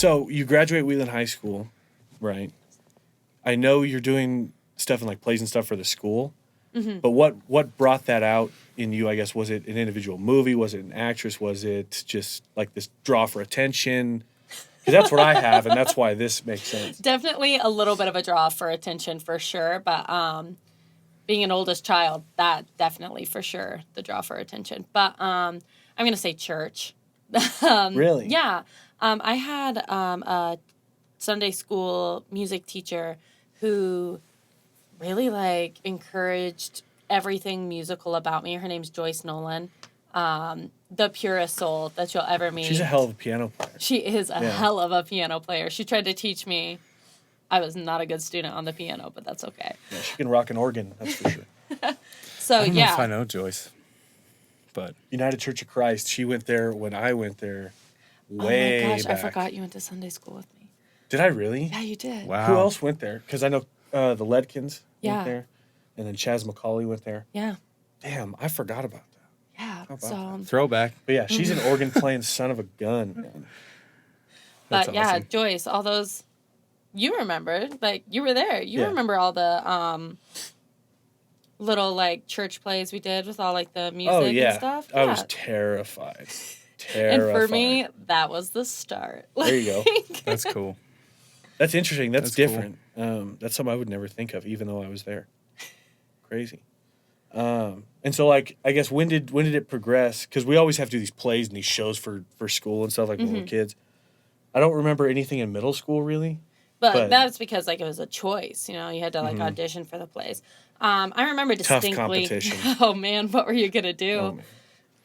So you graduate Wheeling High School, right? I know you're doing stuff in like plays and stuff for the school, but what brought that out in you? I guess, was it an individual movie? Was it an actress? Was it just like this draw for attention? Because that's what I have, and that's why this makes sense. Definitely a little bit of a draw for attention for sure, but being an oldest child, that definitely for sure the draw for attention. But I'm gonna say church. Really? Yeah. I had a Sunday school music teacher who really like encouraged everything musical about me. Her name's Joyce Nolan. The purest soul that you'll ever meet. She's a hell of a piano player. She is a hell of a piano player. She tried to teach me. I was not a good student on the piano, but that's okay. Yeah, she can rock an organ, that's for sure. So, I don't know if I know Joyce, but United Church of Christ, she went there when I went there way Oh my gosh, back. I forgot you went to Sunday school with me. Did I really? Yeah, you did. wow. Who else went there? Because I know the Ledkins Yeah. went there, and then Chaz McCauley went there. Yeah. Damn, I forgot about that. Yeah. about So, Throwback. But yeah, she's an organ playing son of a gun. Man. That's but yeah, awesome. Joyce, all those, you remember, like, you were there. You Yeah. remember all the little, like, church plays we did with all, like, the music Oh yeah, and stuff. I Yeah. was terrified. And for me, that was the start. There you go. That's cool. That's interesting. That's That's cool. different. That's something I would never think of, even though I was there. Crazy. And so, like, I guess when did it progress? Because we always have to do these plays and these shows for school and stuff, like when we were kids. I don't remember anything in middle school really. But that's because, like, it was a choice, you know? You had to, like, audition for the plays. I remember Tough distinctly... competition. Oh, man, what were you going to do? Oh, man.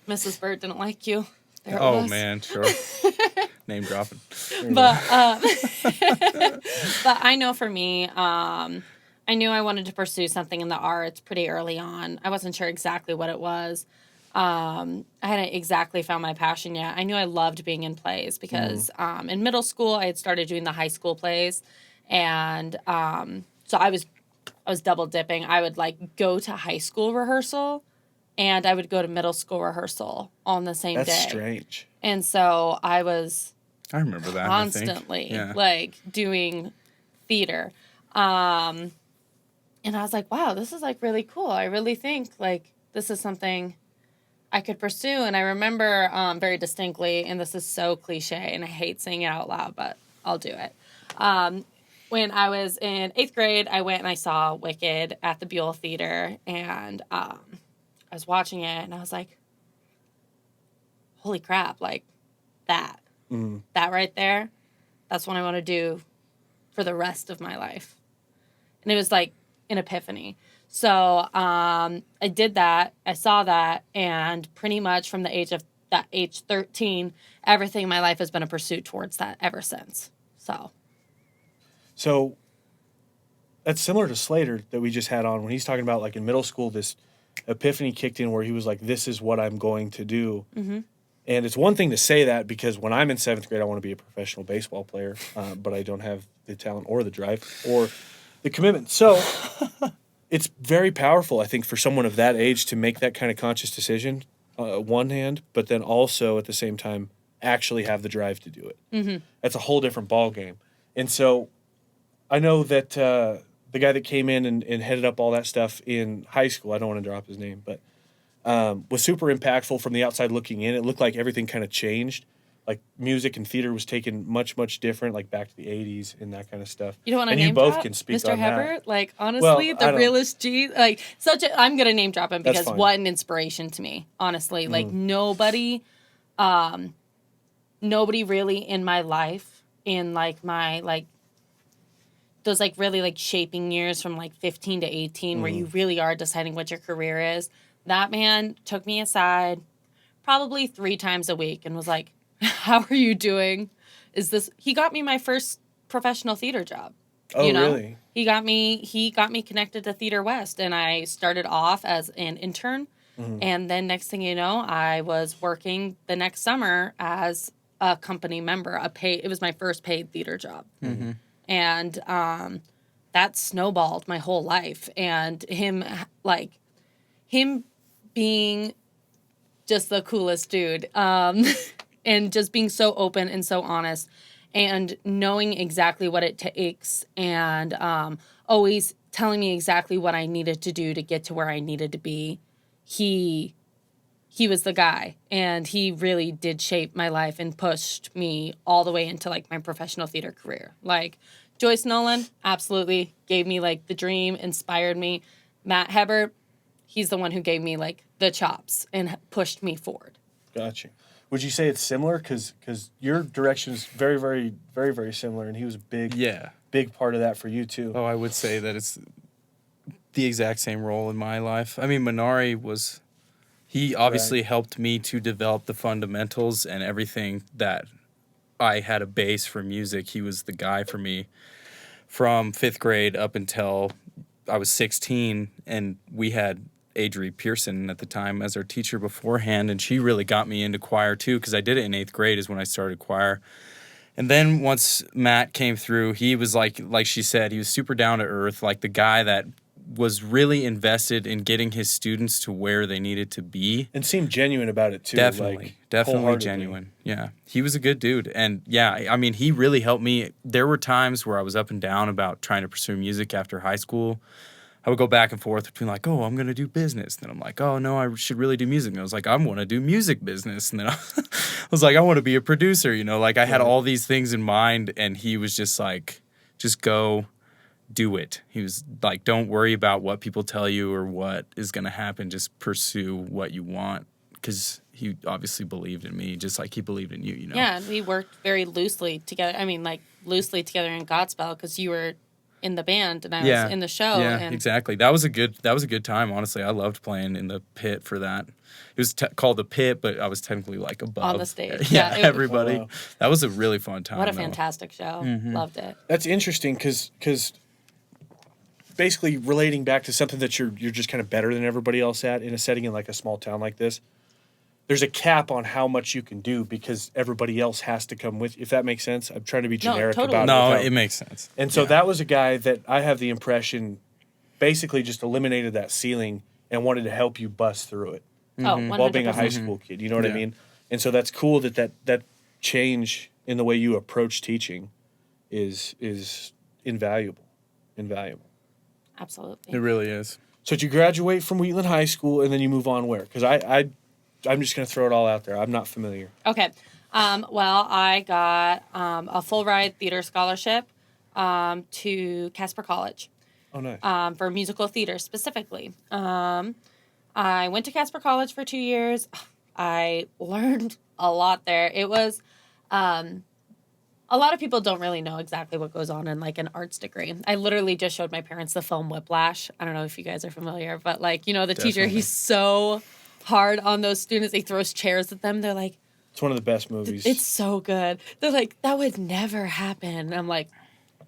Mrs. Bird didn't like you. There it Oh was. man, sure. Name dropping. But but I know for me, I knew I wanted to pursue something in the arts pretty early on. I wasn't sure exactly what it was. I hadn't exactly found my passion yet. I knew I loved being in plays because in middle school I had started doing the high school plays, and so I was double dipping. I would like go to high school rehearsal, and I would go to middle school rehearsal on the same day. That's strange. And so I was I remember that. constantly Yeah. like doing theater. And I was like, wow, this is like really cool. I really think like this is something I could pursue. And I remember very distinctly, and this is so cliche and I hate saying it out loud, but I'll do it. When I was in 8th grade, I went and I saw Wicked at the Buell Theater, and I was watching it and I was like, holy crap, like that right there, that's what I want to do for the rest of my life. And it was like an epiphany. So I did that. I saw that. And pretty much from the age 13, everything in my life has been a pursuit towards that ever since. So that's similar to Slater that we just had on when he's talking about like in middle school, this epiphany kicked in where he was like, this is what I'm going to do. Mm-hmm. And it's one thing to say that because when I'm in 7th grade, I want to be a professional baseball player, but I don't have the talent or the drive or the commitment. So it's very powerful, I think, for someone of that age to make that kind of conscious decision, one hand, but then also at the same time actually have the drive to do it. Mm-hmm. That's a whole different ball game. And so I know that the guy that came in and headed up all that stuff in high school, I don't want to drop his name, but was super impactful from the outside looking in. It looked like everything kind of changed. Like music and theater was taken much, much different, like back to the 80s and that kind of stuff. You don't want to and name you both drop can speak Mr. on Hebert? that. Like, honestly, Well, the realest G. Like, I'm going to name drop him That's because fine. what an inspiration to me, honestly. Like, nobody really in my life, in, like, my, like, those, like, really, like, shaping years from, like, 15 to 18 where you really are deciding what your career is. That man took me aside probably 3 times a week and was like, how are you doing? He got me my first professional theater job. Oh, you know? really? He got me connected to Theater West, and I started off as an intern. Mm-hmm. And then next thing you know, I was working the next summer as a company member. It was my first paid theater job. Mm-hmm. And that snowballed my whole life. And him being just the coolest dude, and just being so open and so honest, and knowing exactly what it takes, and always telling me exactly what I needed to do to get to where I needed to be. He was the guy, and he really did shape my life and pushed me all the way into like my professional theater career. Like Joyce Nolan absolutely gave me like the dream, inspired me. Matt Hebert, he's the one who gave me like the chops and pushed me forward. Gotcha. Would you say it's similar? Because your direction is very, very, very, very similar, and he was a big part of that for you too. Oh, I would say that it's the exact same role in my life. I mean, Minari was, he obviously helped me to develop the fundamentals and everything that I had a base for music. He was the guy for me from 5th grade up until I was 16, and we had Adri Pearson at the time as our teacher beforehand, and she really got me into choir too, because I did it in 8th grade is when I started choir. And then once Matt came through, he was like she said, he was super down to earth, like the guy that was really invested in getting his students to where they needed to be. And seemed genuine about it too. Definitely genuine. Yeah, he was a good dude. And yeah, I mean, he really helped me. There were times where I was up and down about trying to pursue music after high school. I would go back and forth between like, oh, I'm going to do business. Then I'm like, oh, no, I should really do music. And I was like, I want to do music business. And then I was like, I want to be a producer. You know, like I had all these things in mind, and he was just like, just go do it. He was like, don't worry about what people tell you or what is going to happen. Just pursue what you want, because he obviously believed in me just like he believed in you, you know? Yeah, and we worked very loosely together. I mean, like loosely together in Godspell, because you were in the band and I was in the show. Yeah, and exactly. That was a good time, honestly. I loved playing in the pit for that. It was called the pit, but I was technically like above. On the stage. Yeah, everybody. Wow. That was a really fun time. What a fantastic show. Mm-hmm. Loved it. That's interesting because basically relating back to something that you're just kind of better than everybody else at in a setting in like a small town like this, there's a cap on how much you can do because everybody else has to come with, if that makes sense. I'm trying to be generic about it. No, it makes sense. And so that was a guy that I have the impression basically just eliminated that ceiling and wanted to help you bust through it. Mm-hmm. While being a high school kid. You know what I mean? And so that's cool that change in the way you approach teaching is invaluable. Absolutely. It really is. So did you graduate from Wheatland High School and then you move on where? Because I'm just going to throw it all out there. I'm not familiar. Okay. Well, I got a full ride theater scholarship to Casper College. Oh, nice. For musical theater specifically. I went to Casper College for 2 years. I learned a lot there. It was, a lot of people don't really know exactly what goes on in like an arts degree. I literally just showed my parents the film Whiplash. I don't know if you guys are familiar, but like, you know, the teacher, he's so hard on those students. He throws chairs at them. They're like, it's one of the best movies. It's so good. They're like, that would never happen. I'm like,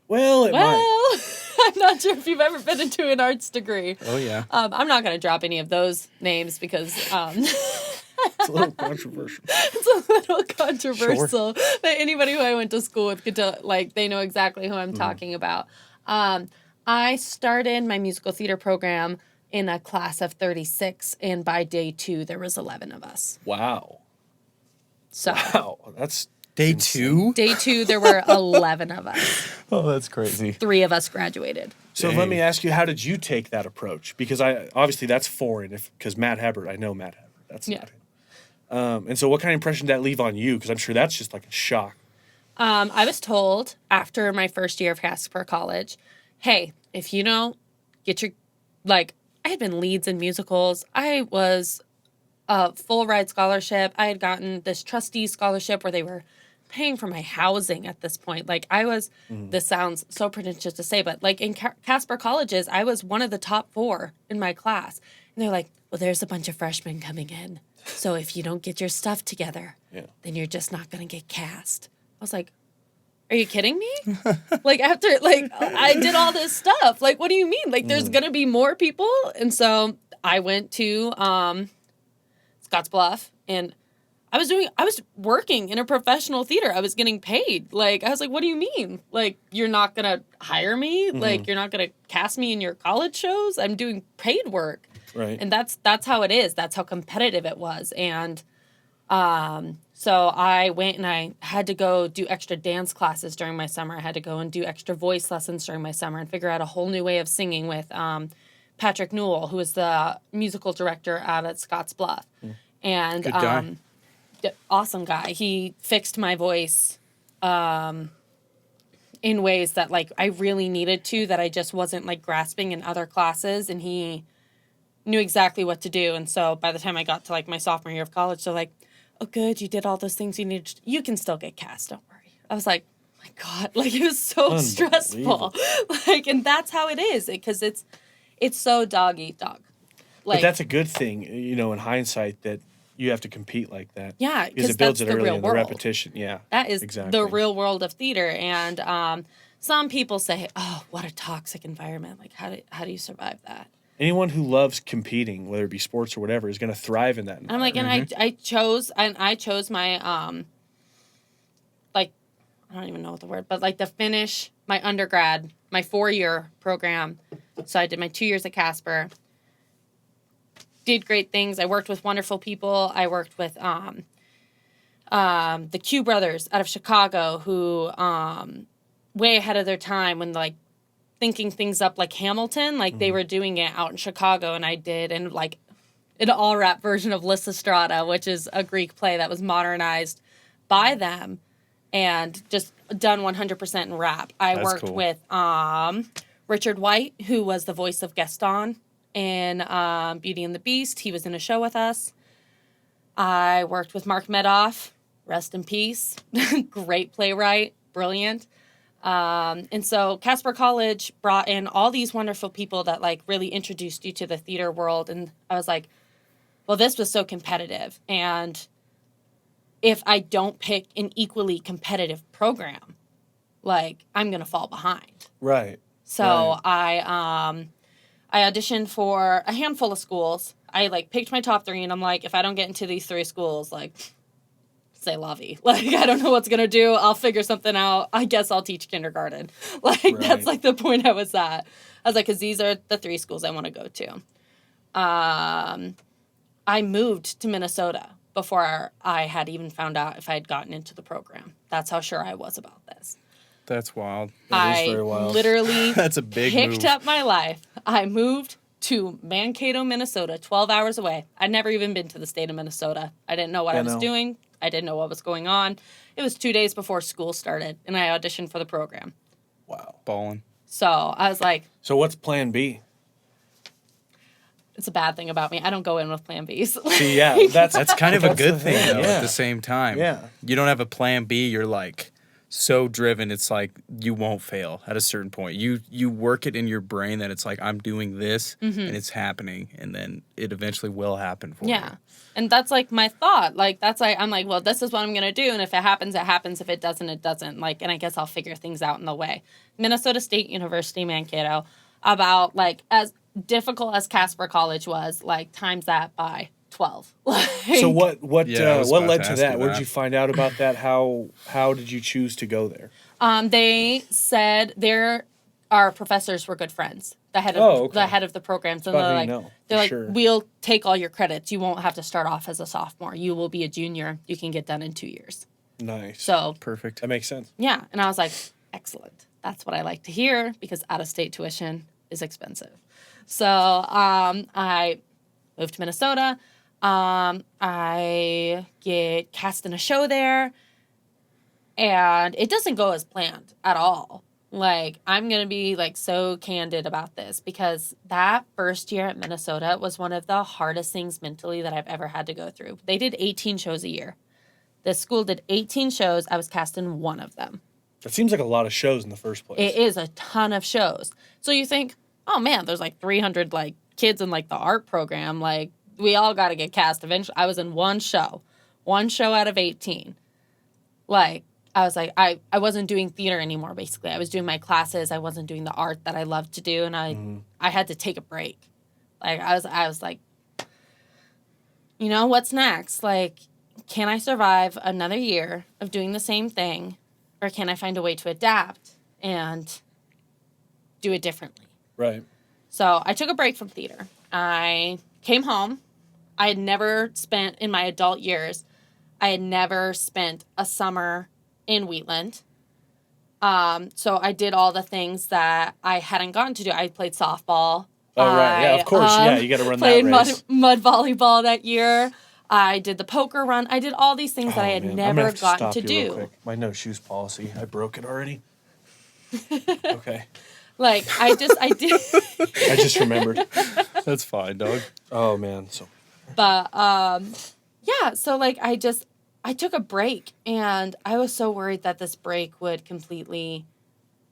well, might. I'm not sure if you've ever been into an arts degree. Oh, yeah. I'm not going to drop any of those names because it's a little controversial. It's a little controversial. Sure. But anybody who I went to school with could tell, like, they know exactly who I'm talking about. I started my musical theater program in a class of 36, and by day 2, there was 11 of us. Wow. So. Wow, that's... Day 2? Day 2, there were 11 of us. Oh, that's crazy. 3 of us graduated. So Let me ask you, how did you take that approach? Because obviously that's foreign, because Matt Hebert, I know Matt Hebert. That's not him. And so what kind of impression did that leave on you? Because I'm sure that's just like a shock. I was told after my first year of Casper College, hey, if you don't get your, like, I had been leads in musicals. I was a full ride scholarship. I had gotten this trustee scholarship where they were paying for my housing at this point. Like I was, this sounds so pretentious to say, but like in Casper Colleges, I was one of the top 4 in my class. And they're like, well, there's a bunch of freshmen coming in. So if you don't get your stuff together, then you're just not going to get cast. I was like, are you kidding me? Like after, like I did all this stuff. Like, what do you mean? Like there's going to be more people. And so I went to Scottsbluff and I was working in a professional theater. I was getting paid. Like, I was like, what do you mean? Like, you're not going to hire me? Like, you're not going to cast me in your college shows? I'm doing paid work. Right. And that's how it is. That's how competitive it was. And So I went and I had to go do extra dance classes during my summer. I had to go and do extra voice lessons during my summer and figure out a whole new way of singing with Patrick Newell, who is the musical director out at Scotts Bluff. And Good guy. Awesome guy. He fixed my voice in ways that like I really needed to, that I just wasn't like grasping in other classes, and he knew exactly what to do. And so by the time I got to like my sophomore year of college, they're like, oh good, you did all those things you needed to, you can still get cast, don't worry. I was like, oh my God, like it was so stressful. Like, and that's how it is, because it's so dog eat dog. Like, but that's a good thing, you know, in hindsight, that you have to compete like that. Yeah, because it builds it that's the early real in the world. repetition. Yeah, that is exactly the real world of theater. And some people say, oh, what a toxic environment. Like, how do you survive that? Anyone who loves competing, whether it be sports or whatever, is going to thrive in that And I'm environment. like, and I chose my like, I don't even know what the word, but like to finish my undergrad, my 4-year program. So I did my 2 years at Casper. Did great things. I worked with wonderful people. I worked with the Q brothers out of Chicago, who way ahead of their time when like thinking things up like Hamilton, like they were doing it out in Chicago, and I did, and like an all rap version of Lysistrata, which is a Greek play that was modernized by them and just done 100% in rap. I worked cool. with Richard White, who was the voice of Gaston in Beauty and the Beast. He was in a show with us. I worked with Mark Medoff, rest in peace. Great playwright, brilliant. And so Casper College brought in all these wonderful people that like really introduced you to the theater world. And I was like, well, this was so competitive. And if I don't pick an equally competitive program, like I'm going to fall behind. Right. So I auditioned for a handful of schools. I like picked my top 3, and I'm like, if I don't get into these 3 schools, like, say la vie. Like, I don't know what's going to do. I'll figure something out. I guess I'll teach kindergarten. Like, that's like the point I was at. I was like, because these are the 3 schools I want to go to. I moved to Minnesota before I had even found out if I had gotten into the program. That's how sure I was about this. That's wild. That is very wild. Literally That's a big picked move. up my life. I moved to Mankato, Minnesota, 12 hours away. I'd never even been to the state of Minnesota. I didn't know what I was doing. I didn't know what was going on. It was 2 days before school started, and I auditioned for the program. Wow. Ballin'. So I was like, So what's plan B? it's a bad thing about me. I don't go in with plan Bs. See, yeah, That's kind of a That's good the thing, thing, though, yeah. at the same time. Yeah. You don't have a plan B. You're like so driven. It's like you won't fail at a certain point. You work it in your brain that it's like, I'm doing this and it's happening. And then it eventually will happen for you. Yeah. And that's like my thought. Like, that's like, I'm like, well, this is what I'm going to do. And if it happens, it happens. If it doesn't, it doesn't. Like, and I guess I'll figure things out in the way. Minnesota State University, Mankato, about like as difficult as Casper College was, like times that by 12. Like, So what Yeah, I was what about led to to ask that? you Where did that. you find out about that? How did you choose to go there? they said our professors were good friends. The head of okay. the head of the program. So About they're who like, you know, they're for like, sure. we'll take all your credits. You won't have to start off as a sophomore. You will be a junior. You can get done in 2 years. Nice. So Perfect. That makes sense. yeah, and I was like, excellent. That's what I like to hear, because out-of-state tuition is expensive. So I moved to Minnesota. I get cast in a show there, and it doesn't go as planned at all. Like, I'm going to be, like, so candid about this, because that first year at Minnesota was one of the hardest things mentally that I've ever had to go through. They did 18 shows a year. This school did 18 shows. I was cast in one of them. That seems like a lot of shows in the first place. It is a ton of shows. So you think, oh man, there's like 300 like kids in like the art program. Like, we all got to get cast eventually. I was in one show out of 18. Like, I was like, I wasn't doing theater anymore, basically. I was doing my classes. I wasn't doing the art that I loved to do. And I had to take a break. Like, I was like, you know, what's next? Like, can I survive another year of doing the same thing? Or can I find a way to adapt and do it differently? Right. So I took a break from theater. I came home. I had never spent in my adult years I had never spent a summer in Wheatland. So I did all the things that I hadn't gotten to do. I played softball. Oh, right. Yeah, of course. Yeah, you got to run that played race. mud volleyball that year. I did the poker run. I did all these things that I had Man. I'm gonna never have to gotten stop to you real do. quick. My no shoes policy. I broke it already. Okay. Like, I did. I just remembered. That's fine, dog. Oh, man. So. But, yeah, so, like, I took a break, and I was so worried that this break would completely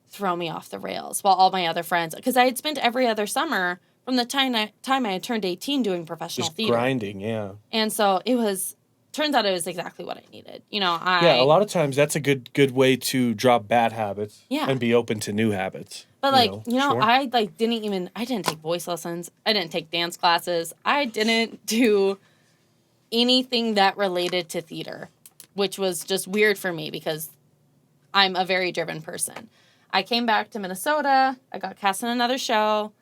throw me off the rails while all my other friends, because I had spent every other summer from the time I had turned 18 doing professional Just theater. grinding, yeah. And so turns out it was exactly what I needed. You know, Yeah, a lot of times that's a good way to drop bad habits and be open to new habits. But Sure. I didn't take voice lessons. I didn't take dance classes. I didn't do anything that related to theater, which was just weird for me because I'm a very driven person. I came back to Minnesota. I got cast in another show.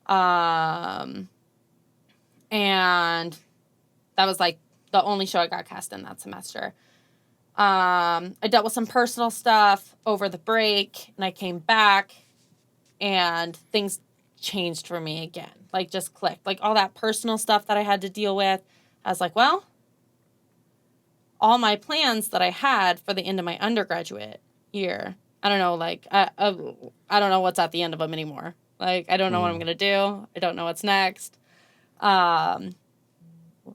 And that was like the only show I got cast in that semester. I dealt with some personal stuff over the break, and I came back, and things changed for me again. Like, just clicked. Like, all that personal stuff that I had to deal with, I was like, well, all my plans that I had for the end of my undergraduate year, I don't know, like, I don't know what's at the end of them anymore. Like, I don't know what I'm going to do. I don't know what's next.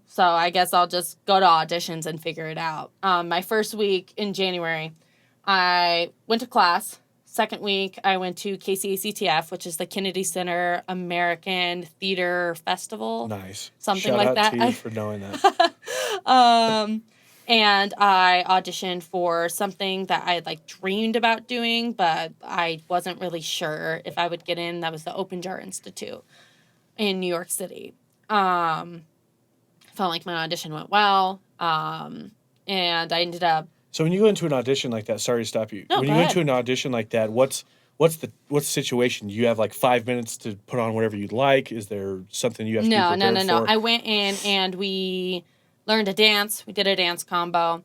So I guess I'll just go to auditions and figure it out. My first week in January, I went to class. Second week, I went to KCACTF, which is the Kennedy Center American Theater Festival. Nice. Something Shout like out that. to you for knowing that. And I auditioned for something that I had like dreamed about doing, but I wasn't really sure if I would get in. That was the Open Jar Institute in New York City. Felt like my audition went well. And I ended up. So when you go into an audition like that, sorry to stop you. No, When go you go ahead. into an audition like that, what's the situation? Do you have like 5 minutes to put on whatever you'd like? Is there something you have to be prepared No. for? I went in and we learned to dance. We did a dance combo.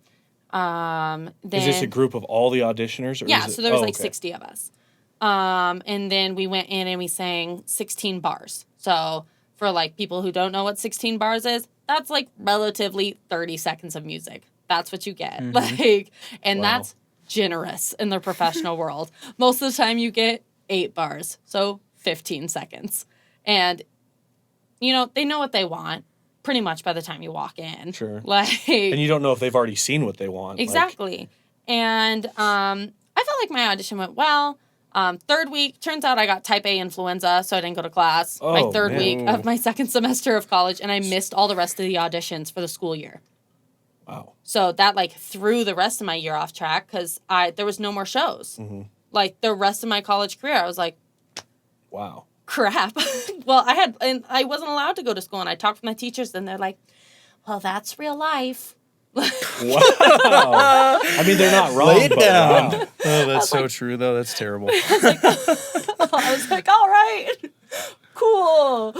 Then, is this a group of all the auditioners? Or yeah, is it, so there was okay. 60 of us. And then we went in and we sang 16 bars. So for like people who don't know what 16 bars is, that's like relatively 30 seconds of music. That's what you get. Like, and Wow. that's generous in the professional world. Most of the time you get 8 bars. So 15 seconds. And, you know, they know what they want pretty much by the time you walk in. Sure. Like, And you don't know if they've already seen what they want. exactly. And I felt like my audition went well. Third week, turns out I got type A influenza, so I didn't go to class. Oh, my third man. week of my second semester of college, and I missed all the rest of the auditions for the school year. Wow. So that like threw the rest of my year off track because there was no more shows. Mm-hmm. Like the rest of my college career, I was like, Wow. crap. Well, I wasn't allowed to go to school, and I talked with my teachers, and they're like, well, that's real life. Wow. I mean, they're not wrong. Lay it but down. wow. Oh, that's so true, though. That's terrible. I was like, all right, cool.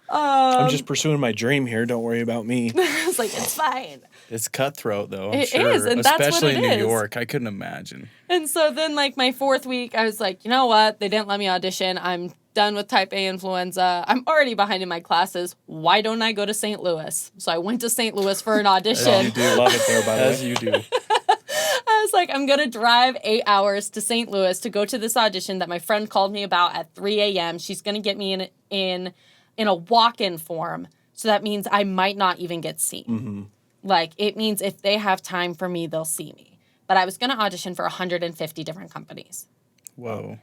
I'm just pursuing my dream here. Don't worry about me. I was like, it's fine. It's cutthroat, though. I'm It sure. is, and that's what especially it in New is. York. I couldn't imagine. And so then, like, my fourth week, I was like, you know what? They didn't let me audition. I'm done with type A influenza. I'm already behind in my classes. Why don't I go to St. Louis? So I went to St. Louis for an You audition. do love it there, by the As way. you do. I was like, I'm going to drive 8 hours to St. Louis to go to this audition that my friend called me about at 3 a.m. She's going to get me in a walk-in form. So that means I might not even get seen. Mm-hmm. Like, it means if they have time for me, they'll see me. But I was going to audition for 150 different companies. Whoa.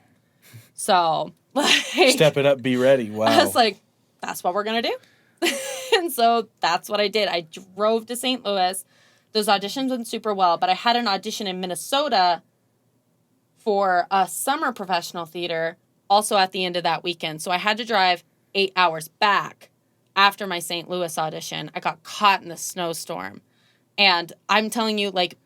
So, like... Step it up, be ready. Wow. I was like, that's what we're going to do. And so that's what I did. I drove to St. Louis. Those auditions went super well, but I had an audition in Minnesota for a summer professional theater also at the end of that weekend. So I had to drive 8 hours back after my St. Louis audition. I got caught in the snowstorm. And I'm telling you, like,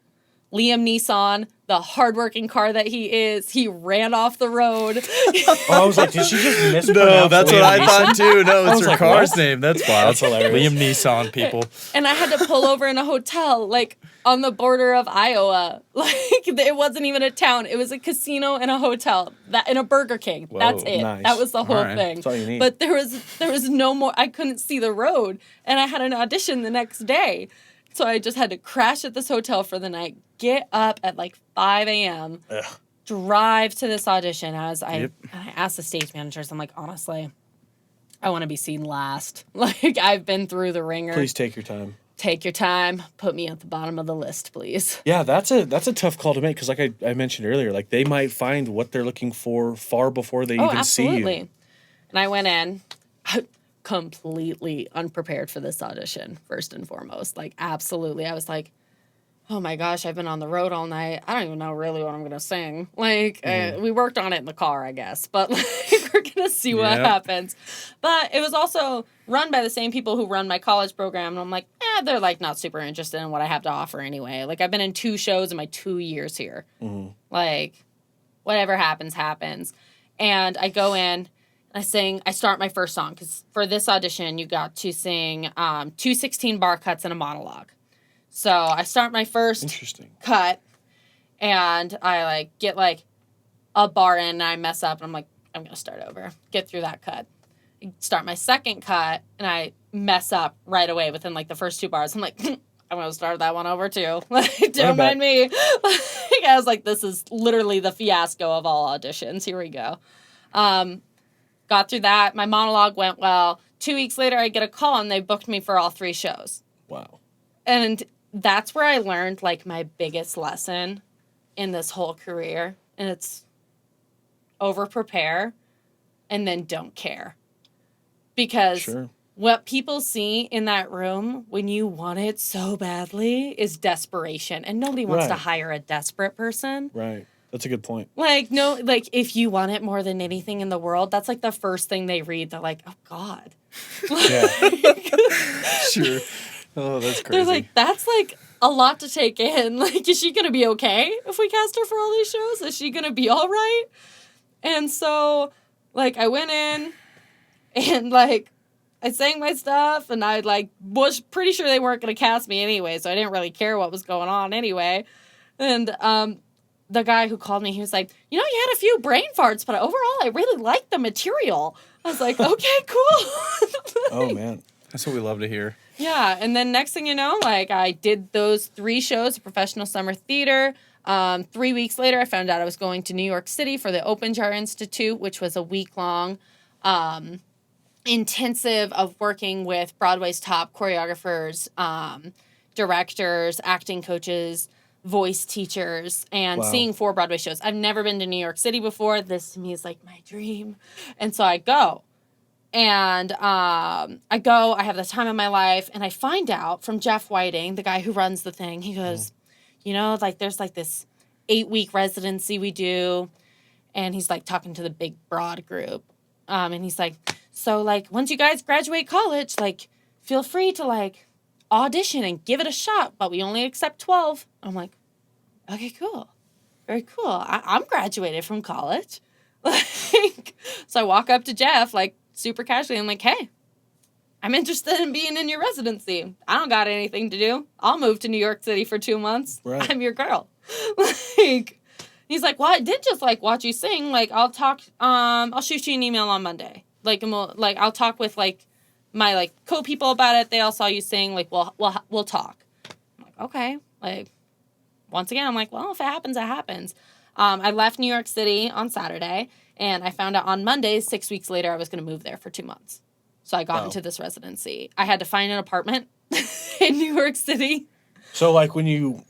Liam Neeson, the hardworking car that he is, he ran off the road. Oh, I was like, did she just mispronounce No, that's what Liam I Neeson? thought too. No, I it's was her like, car's what? name. That's wild. That's hilarious. Liam Neeson, people. And I had to pull over in a hotel. Like, on the border of Iowa. Like, it wasn't even a town. It was a casino and a hotel, and a Burger King. Whoa, That's it. nice. That was the whole Alright. thing. That's all you need. But there was no more. I couldn't see the road, and I had an audition the next day. So I just had to crash at this hotel for the night, get up at like 5 a.m., Ugh. drive to this audition. Yep. I asked the stage managers, I'm like, honestly, I want to be seen last. Like, I've been through the ringer. Please take your time. Take your time. Put me at the bottom of the list, please. Yeah, that's a tough call to make because, like I mentioned earlier, like they might find what they're looking for far before they even see you. And I went in completely unprepared for this audition, first and foremost. Like, absolutely. I was like, oh my gosh, I've been on the road all night. I don't even know really what I'm going to sing. Like, we worked on it in the car, I guess. But, like, we're going to see what happens. But it was also run by the same people who run my college program. And I'm like, they're, like, not super interested in what I have to offer anyway. Like, I've been in 2 shows in my 2 years here. Mm-hmm. Like, whatever happens, happens. And I go in. I start my first song, because for this audition, you got to sing 2 16-bar cuts and a monologue. So I start my first cut, and I, like, get, like, a bar in, and I mess up, and I'm like, I'm going to start over. Get through that cut. Start my second cut, and I mess up right away within, like, the first 2 bars. I'm like, I'm going to start that one over, too. Like, don't mind me. Like, I was like, this is literally the fiasco of all auditions. Here we go. Got through that. My monologue went well. 2 weeks later, I get a call, and they booked me for all 3 shows. Wow. And that's where I learned, like, my biggest lesson in this whole career. And it's over-prepare and then don't care. Because what people see in that room when you want it so badly is desperation. And nobody wants to hire a desperate person. Right. That's a good point. Like, no, like, if you want it more than anything in the world, that's, like, the first thing they read. They're like, oh, God. Yeah. Sure. Oh, that's crazy. They're like, that's, like, a lot to take in. Like, is she going to be okay if we cast her for all these shows? Is she going to be all right? And so, like, I went in and, like, I sang my stuff, and I, like, was pretty sure they weren't going to cast me anyway, so I didn't really care what was going on anyway. And, the guy who called me, he was like, you had a few brain farts, but overall, I really liked the material. I was like, okay, cool. Oh, man. That's what we love to hear. Yeah, and then next thing you know, like, I did those 3 shows at Professional Summer Theater. 3 weeks later, I found out I was going to New York City for the Open Jar Institute, which was a week-long intensive of working with Broadway's top choreographers, directors, acting coaches, voice teachers, and seeing 4 Broadway shows. I've never been to New York City before. This to me is like my dream. And so I go. And I have the time of my life, and I find out from Jeff Whiting, the guy who runs the thing, he goes, like, there's, like, this 8-week residency we do, and he's, like, talking to the big, broad group. And he's like, so, like, once you guys graduate college, like, feel free to, like, audition and give it a shot, but we only accept 12. I'm like, okay, cool. Very cool. I'm graduated from college. Like, so I walk up to Jeff, like, super casually. I'm like, hey, I'm interested in being in your residency. I don't got anything to do. I'll move to New York City for 2 months. Right. I'm your girl. Like, he's like, well, I did just, like, watch you sing. Like, I'll talk, I'll shoot you an email on Monday. Like, and I'll talk with, like, my, like, co-people about it. They all saw you sing. Like, we'll talk. I'm like, okay. Like, once again, I'm like, well, if it happens, it happens. I left New York City on Saturday, and I found out on Monday, 6 weeks later, I was going to move there for 2 months. So I got into this residency. I had to find an apartment in New York City. So, like, when you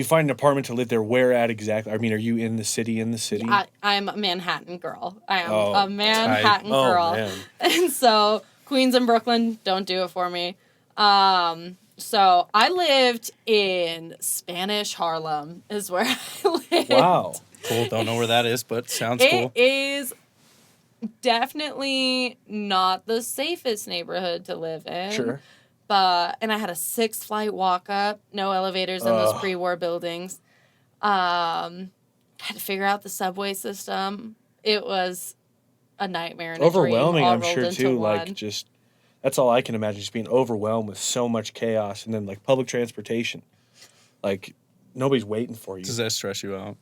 find an apartment to live there, where at exactly? I mean, are you in the city? I'm a Manhattan girl. I am a Manhattan girl. Oh, man. And so Queens and Brooklyn don't do it for me. So I lived in Spanish Harlem is where I lived. Wow. Cool. Don't know where that is, but sounds cool. It is definitely not the safest neighborhood to live in. Sure. And I had a 6-flight walk up, no elevators in those pre-war buildings. Had to figure out the subway system. It was a nightmare and overwhelming, a dream, I'm sure too. Like, just that's all I can imagine, just being overwhelmed with so much chaos, and then, like, public transportation. Like, nobody's waiting for you. Does that stress you out?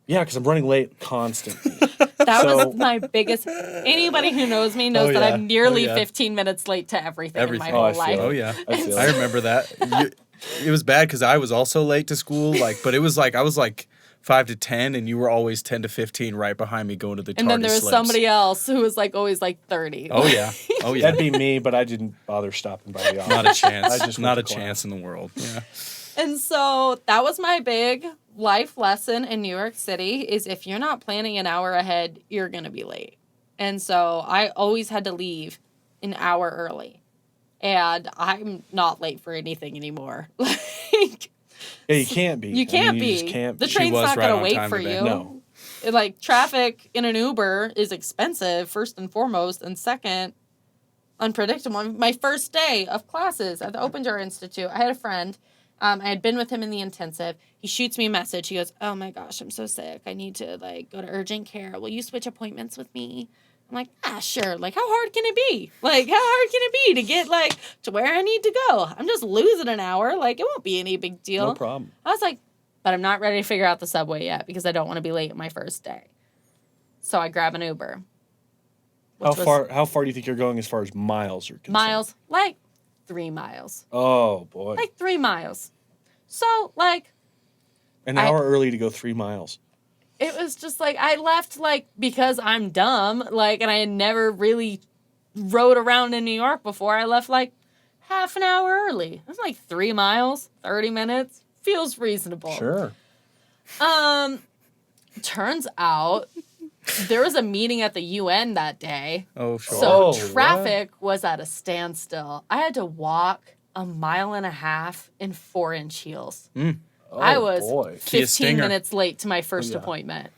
Yeah, because I'm running late constantly. That So- was my biggest. Anybody who knows me knows Oh, that yeah. I'm nearly Oh, yeah. 15 minutes late to everything in my Everything. Oh, I whole feel life. it. Oh yeah, I feel I it. remember that. It was bad because I was also late to school. Like, but it was like I was like 5 to 10, and you were always 10 to 15 right behind me going to the And then tardy there was slips. somebody else who was like always like 30. Oh yeah, oh yeah. That'd be me, but I didn't bother stopping by the office. Not a chance. I just Not a went to class. chance in the world. Yeah. And so that was my big life lesson in New York City is if you're not planning an hour ahead, you're going to be late. And so I always had to leave an hour early. And I'm not late for anything anymore. Like, Yeah, you can't be. you can't be. just can't The be. train's was not right going to on wait time for today. you. No. Like, traffic in an Uber is expensive, first and foremost. And second, unpredictable. My first day of classes at the Open Door Institute, I had a friend. I had been with him in the intensive. He shoots me a message. He goes, "Oh my gosh, I'm so sick. I need to like go to urgent care. Will you switch appointments with me?" I'm like, sure. Like, how hard can it be? Like, how hard can it be to get like to where I need to go? I'm just losing an hour. Like, it won't be any big deal. No problem. I was like, but I'm not ready to figure out the subway yet because I don't want to be late my first day. So I grab an Uber. How far do you think you're going as far as miles are concerned? Miles, like 3 miles. Oh boy. Like 3 miles. So, like, An hour early to go 3 miles. it was just like, I left, like, because I'm dumb, like, and I had never really rode around in New York before. I left, like, half an hour early. It was like 3 miles, 30 minutes. Feels reasonable. Sure. Turns out there was a meeting at the UN that day. Oh sure. So Oh, traffic was at a standstill. I had to walk 1.5 miles in 4-inch heels. Oh, I was boy. Kia 15 Stinger. minutes late to my first yeah. appointment.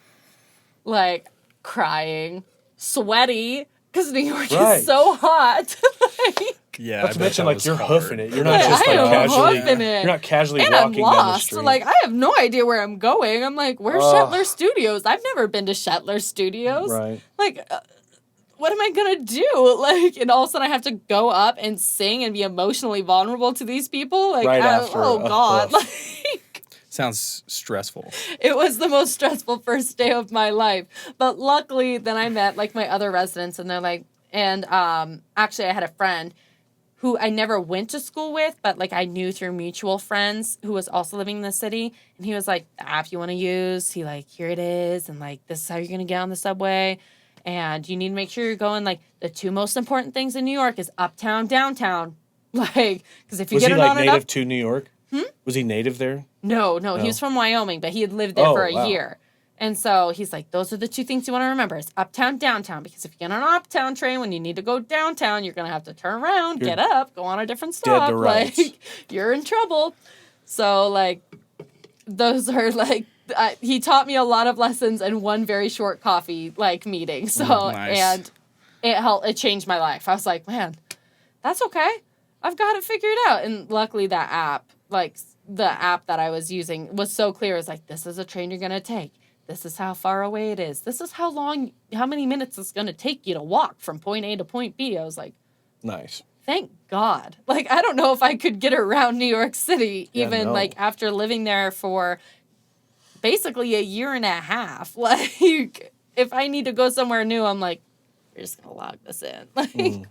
Like, crying, sweaty, because New York Right. is so hot. Like, Yeah. Not I to bet mention, that like, was you're hard. hoofing it. You're not Yeah, just I like am casually. hoofing it. You're not casually and I'm walking down the lost. street. Like, I have no idea where I'm going. I'm like, where's Ugh. Shetler Studios? I've never been to Shetler Studios. Right. Like, what am I gonna do? Like, and all of a sudden I have to go up and sing and be emotionally vulnerable to these people. Like, Right after oh a God, hoof. like Sounds stressful. it was the most stressful first day of my life. But luckily, then I met like my other residents, and they're like, and actually I had a friend who I never went to school with, but like I knew through mutual friends who was also living in the city. And he was like, the app you want to use, he like, here it is. And like, this is how you're going to get on the subway. And you need to make sure you're going, like, the 2 most important things in New York is uptown, downtown. Like, because if you Was get he it like on native enough. to New York? Was he native there? No, he was from Wyoming, but he had lived there Oh, for a wow. year. And so he's like, those are the 2 things you want to remember. It's uptown, downtown. Because if you get on an uptown train, when you need to go downtown, you're going to have to turn around, get up, go on a different stop. to rights. Like, you're in trouble. So, like, those are, like, he taught me a lot of lessons in one very short coffee, like, meeting. So, Nice. and it changed my life. I was like, man, that's okay. I've got it figured out. And luckily that app, like, the app that I was using was so clear. It was like, this is a train you're going to take. This is how far away it is. This is how many minutes it's going to take you to walk from point A to point B. I was like, Nice. thank God. Like, I don't know if I could get around New York City, Yeah, even no. like after living there for basically a year and a half. Like, if I need to go somewhere new, I'm like, we're just going to log this in. Like,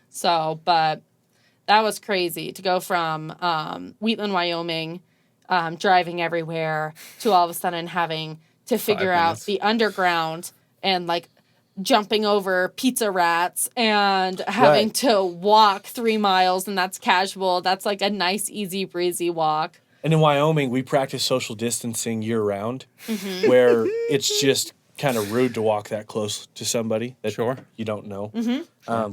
so, but that was crazy to go from Wheatland, Wyoming, driving everywhere to all of a sudden having to figure out minutes. the underground and like jumping over pizza rats and having Right. to walk 3 miles, and that's casual. That's like a nice, easy breezy walk. And in Wyoming, we practice social distancing year round, where it's just kind of rude to walk that close to somebody that Sure. you don't know.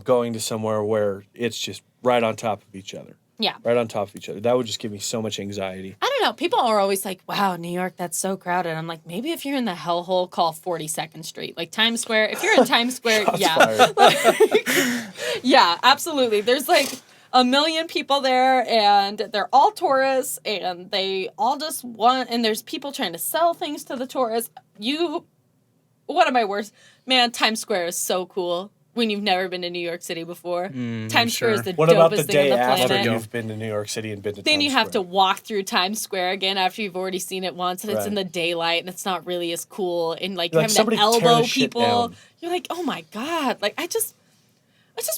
Going to somewhere where it's just right on top of each other. Yeah. Right on top of each other. That would just give me so much anxiety. I don't know. People are always like, wow, New York, that's so crowded. I'm like, maybe if you're in the hellhole, call 42nd Street. Like Times Square. If you're in Times Square, yeah. Fired. Yeah, absolutely. There's like 1 million people there, and they're all tourists, and they all just want, and there's people trying to sell things to the tourists. One of my worst, man, Times Square is so cool. when you've never been to New York City before. Times sure. Square is the What about the dopest thing day on the after planet. you've been to New York City and been to Then Times you have to Square? walk through Times Square again after you've already seen it once, and it's in Right. the daylight, and it's not really as cool. And like Like, having to somebody tear elbow this shit people, down. you're like, oh my god! Like I just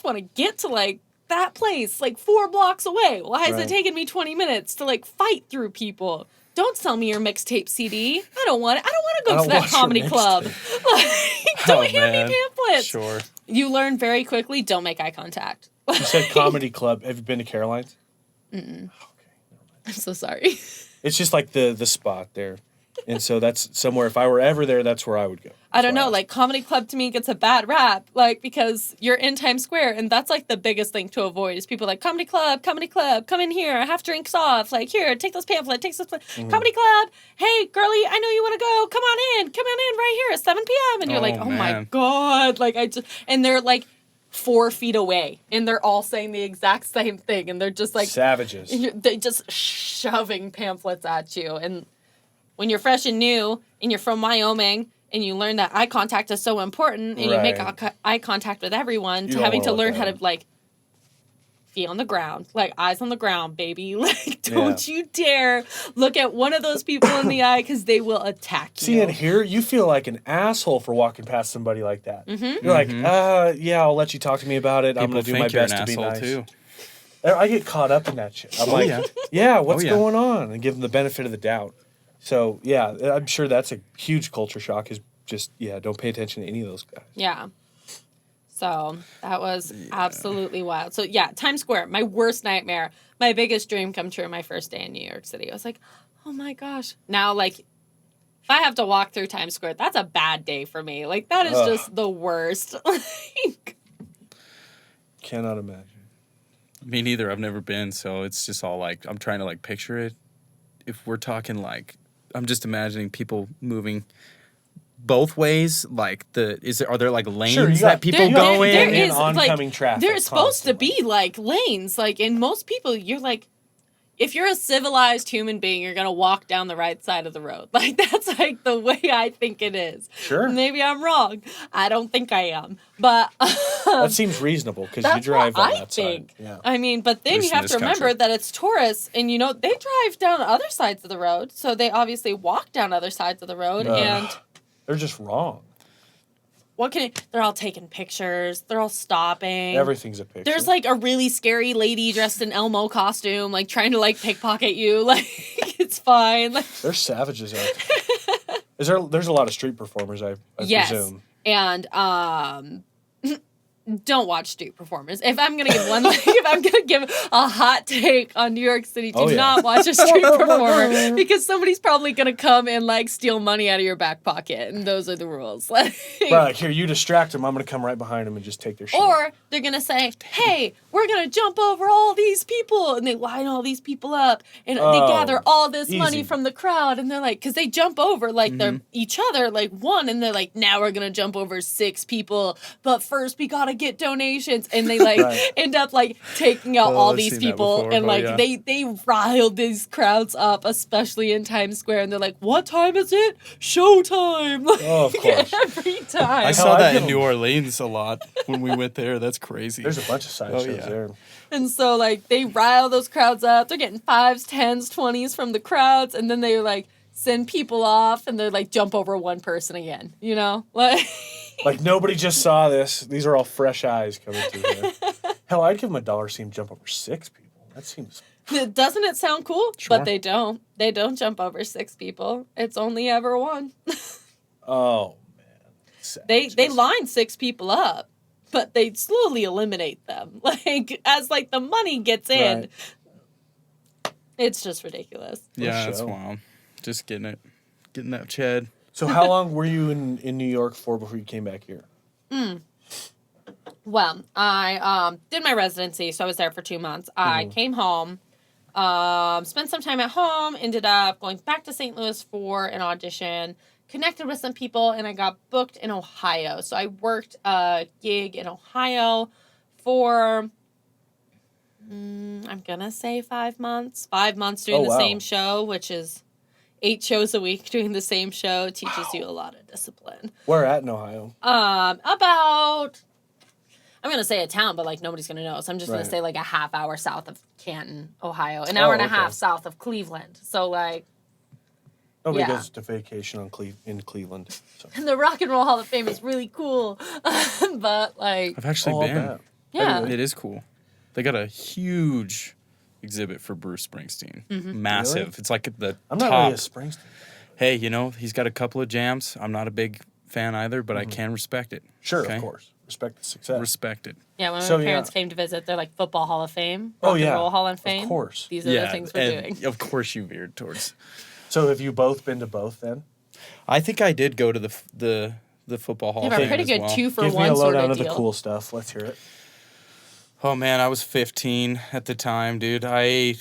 want to get to like that place, like 4 blocks away. Why is Right. it taking me 20 minutes to like fight through people? Don't sell me your mixtape CD. I don't want it. I don't want to go to that want your comedy club. Like, don't hand me pamphlets. Sure. You learn very quickly. Don't make eye contact. You said comedy club. Have you been to Caroline's? I'm so sorry. It's just like the spot there. And so that's somewhere, if I were ever there, that's where I would go. I don't That's why know, like comedy club to me gets a bad rap, like because you're in Times Square, and that's like the biggest thing to avoid is people like comedy club, come in here, half drinks off, like here, take this pamphlet, comedy club, hey girlie, I know you want to go, come on in right here at 7 p.m. and you're like, oh my man. god, like and they're like 4 feet away, and they're all saying the exact same thing, and they're just like Savages. they just shoving pamphlets at you. And when you're fresh and new and you're from Wyoming and you learn that eye contact is so important and you make Right. eye contact with everyone, You to don't having wanna to look learn at how to them. like feet on the ground, like eyes on the ground, baby. Like don't you dare look at one of those people in the eye because they will attack you. See, and here you feel like an asshole for walking past somebody like that. Mm-hmm. You're like, yeah, I'll let you talk to me about it. I'm People going to do my think you're best an to be asshole nice. too. I get caught up in that shit. I'm Oh, like, yeah. yeah, what's Oh, yeah. going on? And give them the benefit of the doubt. So, yeah, I'm sure that's a huge culture shock is just, don't pay attention to any of those guys. Yeah. So that was absolutely wild. So yeah, Times Square, my worst nightmare. My biggest dream come true my first day in New York City. I was like, oh my gosh. Now, like, if I have to walk through Times Square, that's a bad day for me. Like, that is just the worst. Like, Cannot imagine. Me neither. I've never been, so it's just all like I'm trying to like picture it. If we're talking like, I'm just imagining people moving both ways. Like are there like lanes Sure, you that got- people you go got in? there is, and oncoming traffic there's supposed to constantly. be like lanes. Like, and most people, you're like, if you're a civilized human being, you're gonna walk down the right side of the road. Like, that's like the way I think it is. Sure. Maybe I'm wrong. I don't think I am, but That seems reasonable because you that's drive what on I that think. side. Yeah. I mean, but then At you least in have this to remember country. that it's tourists, and you know they drive down other sides of the road, so they obviously walk down other sides of the road. Ugh. And They're just wrong. they're all taking pictures. They're all stopping. Everything's a picture. There's like a really scary lady dressed in Elmo costume, like trying to like pickpocket you. Like it's fine. Like, There's savages out there. There's a lot of street performers, I yes, presume. and don't watch street performers. If I'm gonna give one, like, if I'm gonna give a hot take on New York City, do not watch a street performer because somebody's probably gonna come and like steal money out of your back pocket, and those are the rules. Like, Right, here, you distract them. I'm going to come right behind them and just take their shit. or they're gonna say, "Hey, we're gonna jump over all these people," and they line all these people up, and they Oh, gather all this easy. money from the crowd, and they're like, because they jump over like they're each other, like one, and they're like, "Now we're gonna jump over 6 people, but first we gotta get donations," and they like Right. end up like taking out Oh, all I've these seen that people, before. and Oh, like yeah. they riled these crowds up, especially in Times Square, and they're like, "What time is it? Showtime!" Like, Oh, of course. every time. I saw I'd that give in New them- Orleans a lot when we went there. That's crazy. There's a bunch of side Oh, shows yeah. there. And so, like, they rile those crowds up. They're getting 5s, 10s, 20s from the crowds. And then they, like, send people off and they're, like, jump over one person again, you know? Like, Like, nobody just saw this. These are all fresh eyes coming through here. Hell, I'd give them $1 to see them jump over 6 people. That seems... doesn't it sound cool? Sure. But they don't. They don't jump over 6 people. It's only ever one. Oh, man. They Savages. line 6 people up, but they slowly eliminate them. Like, as, like, the money gets in. Right. It's just ridiculous. yeah, that's show. wild. Just getting that Chad. So how long were you in New York for before you came back here? Well, I did my residency, so I was there for 2 months. I came home, spent some time at home, ended up going back to St. Louis for an audition, connected with some people, and I got booked in Ohio. So I worked a gig in Ohio for, I'm going to say 5 months. 5 months doing Oh, the wow. same show, which is 8 shows a week doing the same show. Teaches you a lot of discipline. Where at in Ohio? About I'm gonna say a town, but like nobody's gonna know. So I'm just gonna Right. say like a half hour south of Canton, Ohio, an hour and a okay. half south of Cleveland. So like, Nobody Yeah. goes to vacation in Cleveland. So. and the Rock and Roll Hall of Fame is really cool, but like, I've actually I'll been. bet. yeah, It is cool. They got a huge exhibit for Bruce Springsteen. Massive. Really? It's like the I'm not top. really a Springsteen. Hey, he's got a couple of jams. I'm not a big fan either, but I can respect it. Sure, Okay? of course. Respect the success. Respect it. yeah. When So, my yeah. parents came to visit, they're like Football Hall of Fame, Oh, Rock yeah. and Roll Hall of Fame. Of course. These are the things we're and doing. Of course you veered towards. So have you both been to both then? I think I did go to the Football Hall You of have a Fame pretty as good well. 2 for Give me 1 a sort lowdown of of the deal. cool stuff. Let's hear it. Oh man, I was 15 at the time, dude. I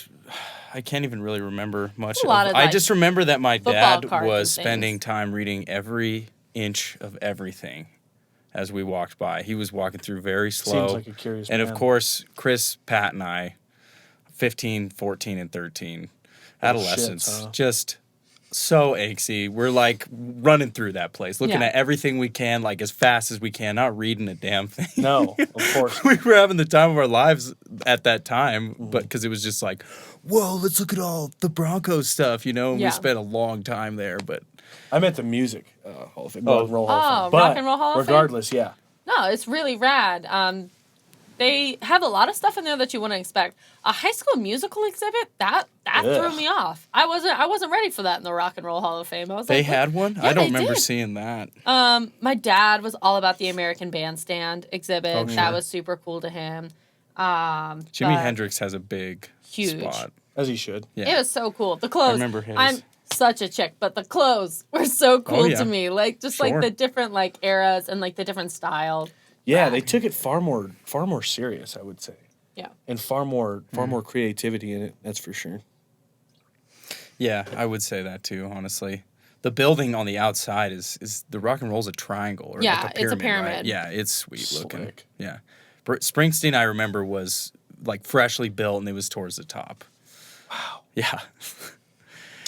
can't even really remember much. A lot of, I like, just remember that my football dad cards was and things. spending time reading every inch of everything as we walked by. He was walking through very slow. Seems like a curious And man. of course, Chris, Pat, and I, 15, 14, and 13, Little adolescents, shits, huh? just so angsty. We're like running through that place, looking Yeah. at everything we can, like as fast as we can, not reading a damn thing. No, of course. We were having the time of our lives at that time, Mm-hmm. but because it was just like, whoa, let's look at all the Broncos stuff, and Yeah. we spent a long time there. But I meant the music Hall of Fame. Oh. Rock and Roll Hall of Fame. Oh, But Rock and Roll Hall of Fame? regardless, yeah. No, it's really rad. They have a lot of stuff in there that you wouldn't expect. A High School Musical exhibit that Ugh. threw me off. I wasn't ready for that in the Rock and Roll Hall of Fame. I was they like, what? had one. Yeah, I don't they remember did. seeing that. My dad was all about the American Bandstand exhibit. Oh, That sure. was super cool to him. Jimi but Hendrix has a big Huge. spot. As he should. Yeah, It was so cool. The clothes. remember his. I'm such a chick, but the clothes were so cool yeah. to me. Like just like Sure. the different like eras and like the different styles. Yeah, Rad. they took it far more serious, I would say. Yeah. And far more creativity in it, that's for sure. Yeah, I would say that too. Honestly, the building on the outside is the Rock and Roll's a triangle or Yeah, like it's a Right? pyramid. Yeah, it's sweet looking. Slick. Yeah, Springsteen I remember was like freshly built and it was towards the top. Wow. Yeah,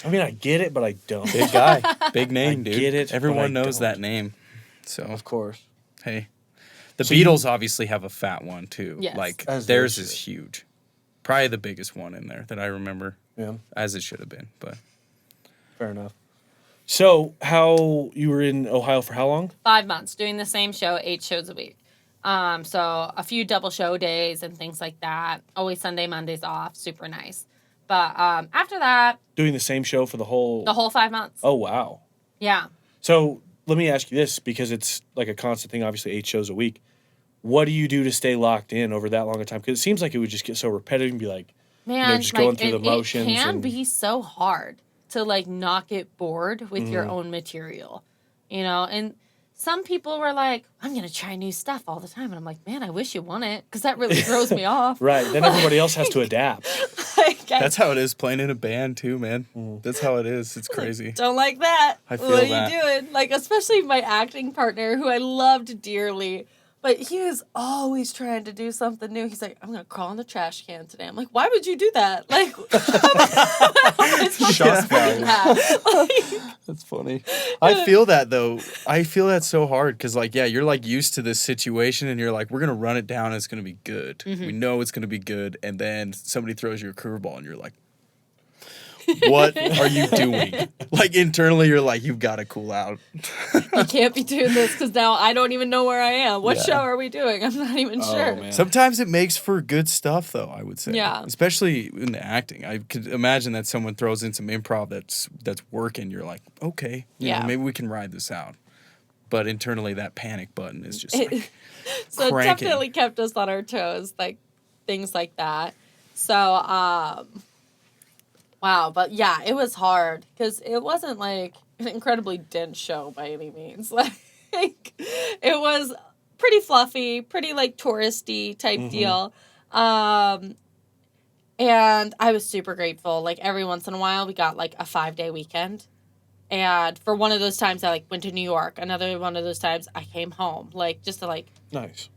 I mean, I get it, but I don't. big guy, big name, I dude. get it, but I Everyone knows don't. that name. So Of course. hey, the So you- Beatles obviously have a fat one too. Yes. Like As they theirs is should. huge. Probably the biggest one in there that I remember, Yeah, as it should have been. But fair enough. So, how you were in Ohio for how long? 5 months doing the same show, 8 shows a week. So a few double show days and things like that. Always Sunday, Mondays off. Super nice. But after that, Doing the same show for the whole. 5 months. Oh wow. Yeah. So let me ask you this, because it's like a constant thing. Obviously, 8 shows a week. What do you do to stay locked in over that long a time? Because it seems like it would just get so repetitive and be like, Man, just like, going through the motions It can and- be so hard to like not get bored with your own material, and some people were like, I'm going to try new stuff all the time. And I'm like, man, I wish you won it because that really throws me off. right? Then everybody else has to adapt. Like, I that's how it is playing in a band too, man. That's how it is. It's crazy. don't like that. I feel what are that. you doing? Like, especially my acting partner, who I loved dearly, but he was always trying to do something new. He's like, I'm going to crawl in the trash can today. I'm like, why would you do that? Like, Shots fired. That's funny. I feel that though. I feel that so hard because, like, yeah, you're like used to this situation, and you're like, we're gonna run it down. And it's gonna be good. We know it's gonna be good, and then somebody throws you a curveball, and you're like, what are you doing? Like internally, you're like, you've got to cool out. You can't be doing this because now I don't even know where I am. What Yeah. show are we doing? I'm not even sure. man. Sometimes it makes for good stuff, though. I would say, Yeah. especially in the acting. I could imagine that someone throws in some improv that's working. You're like, okay, you know, Yeah. maybe we can ride this out. But internally, that panic button is just like, So it cranking. definitely kept us on our toes, like things like that. So, wow. But yeah, it was hard because it wasn't like an incredibly dense show by any means. Like, it was pretty fluffy, pretty like touristy type deal. And I was super grateful. Like every once in a while, we got like a 5-day weekend. And for one of those times, I like went to New York. Another one of those times, I came home, like just to like Nice.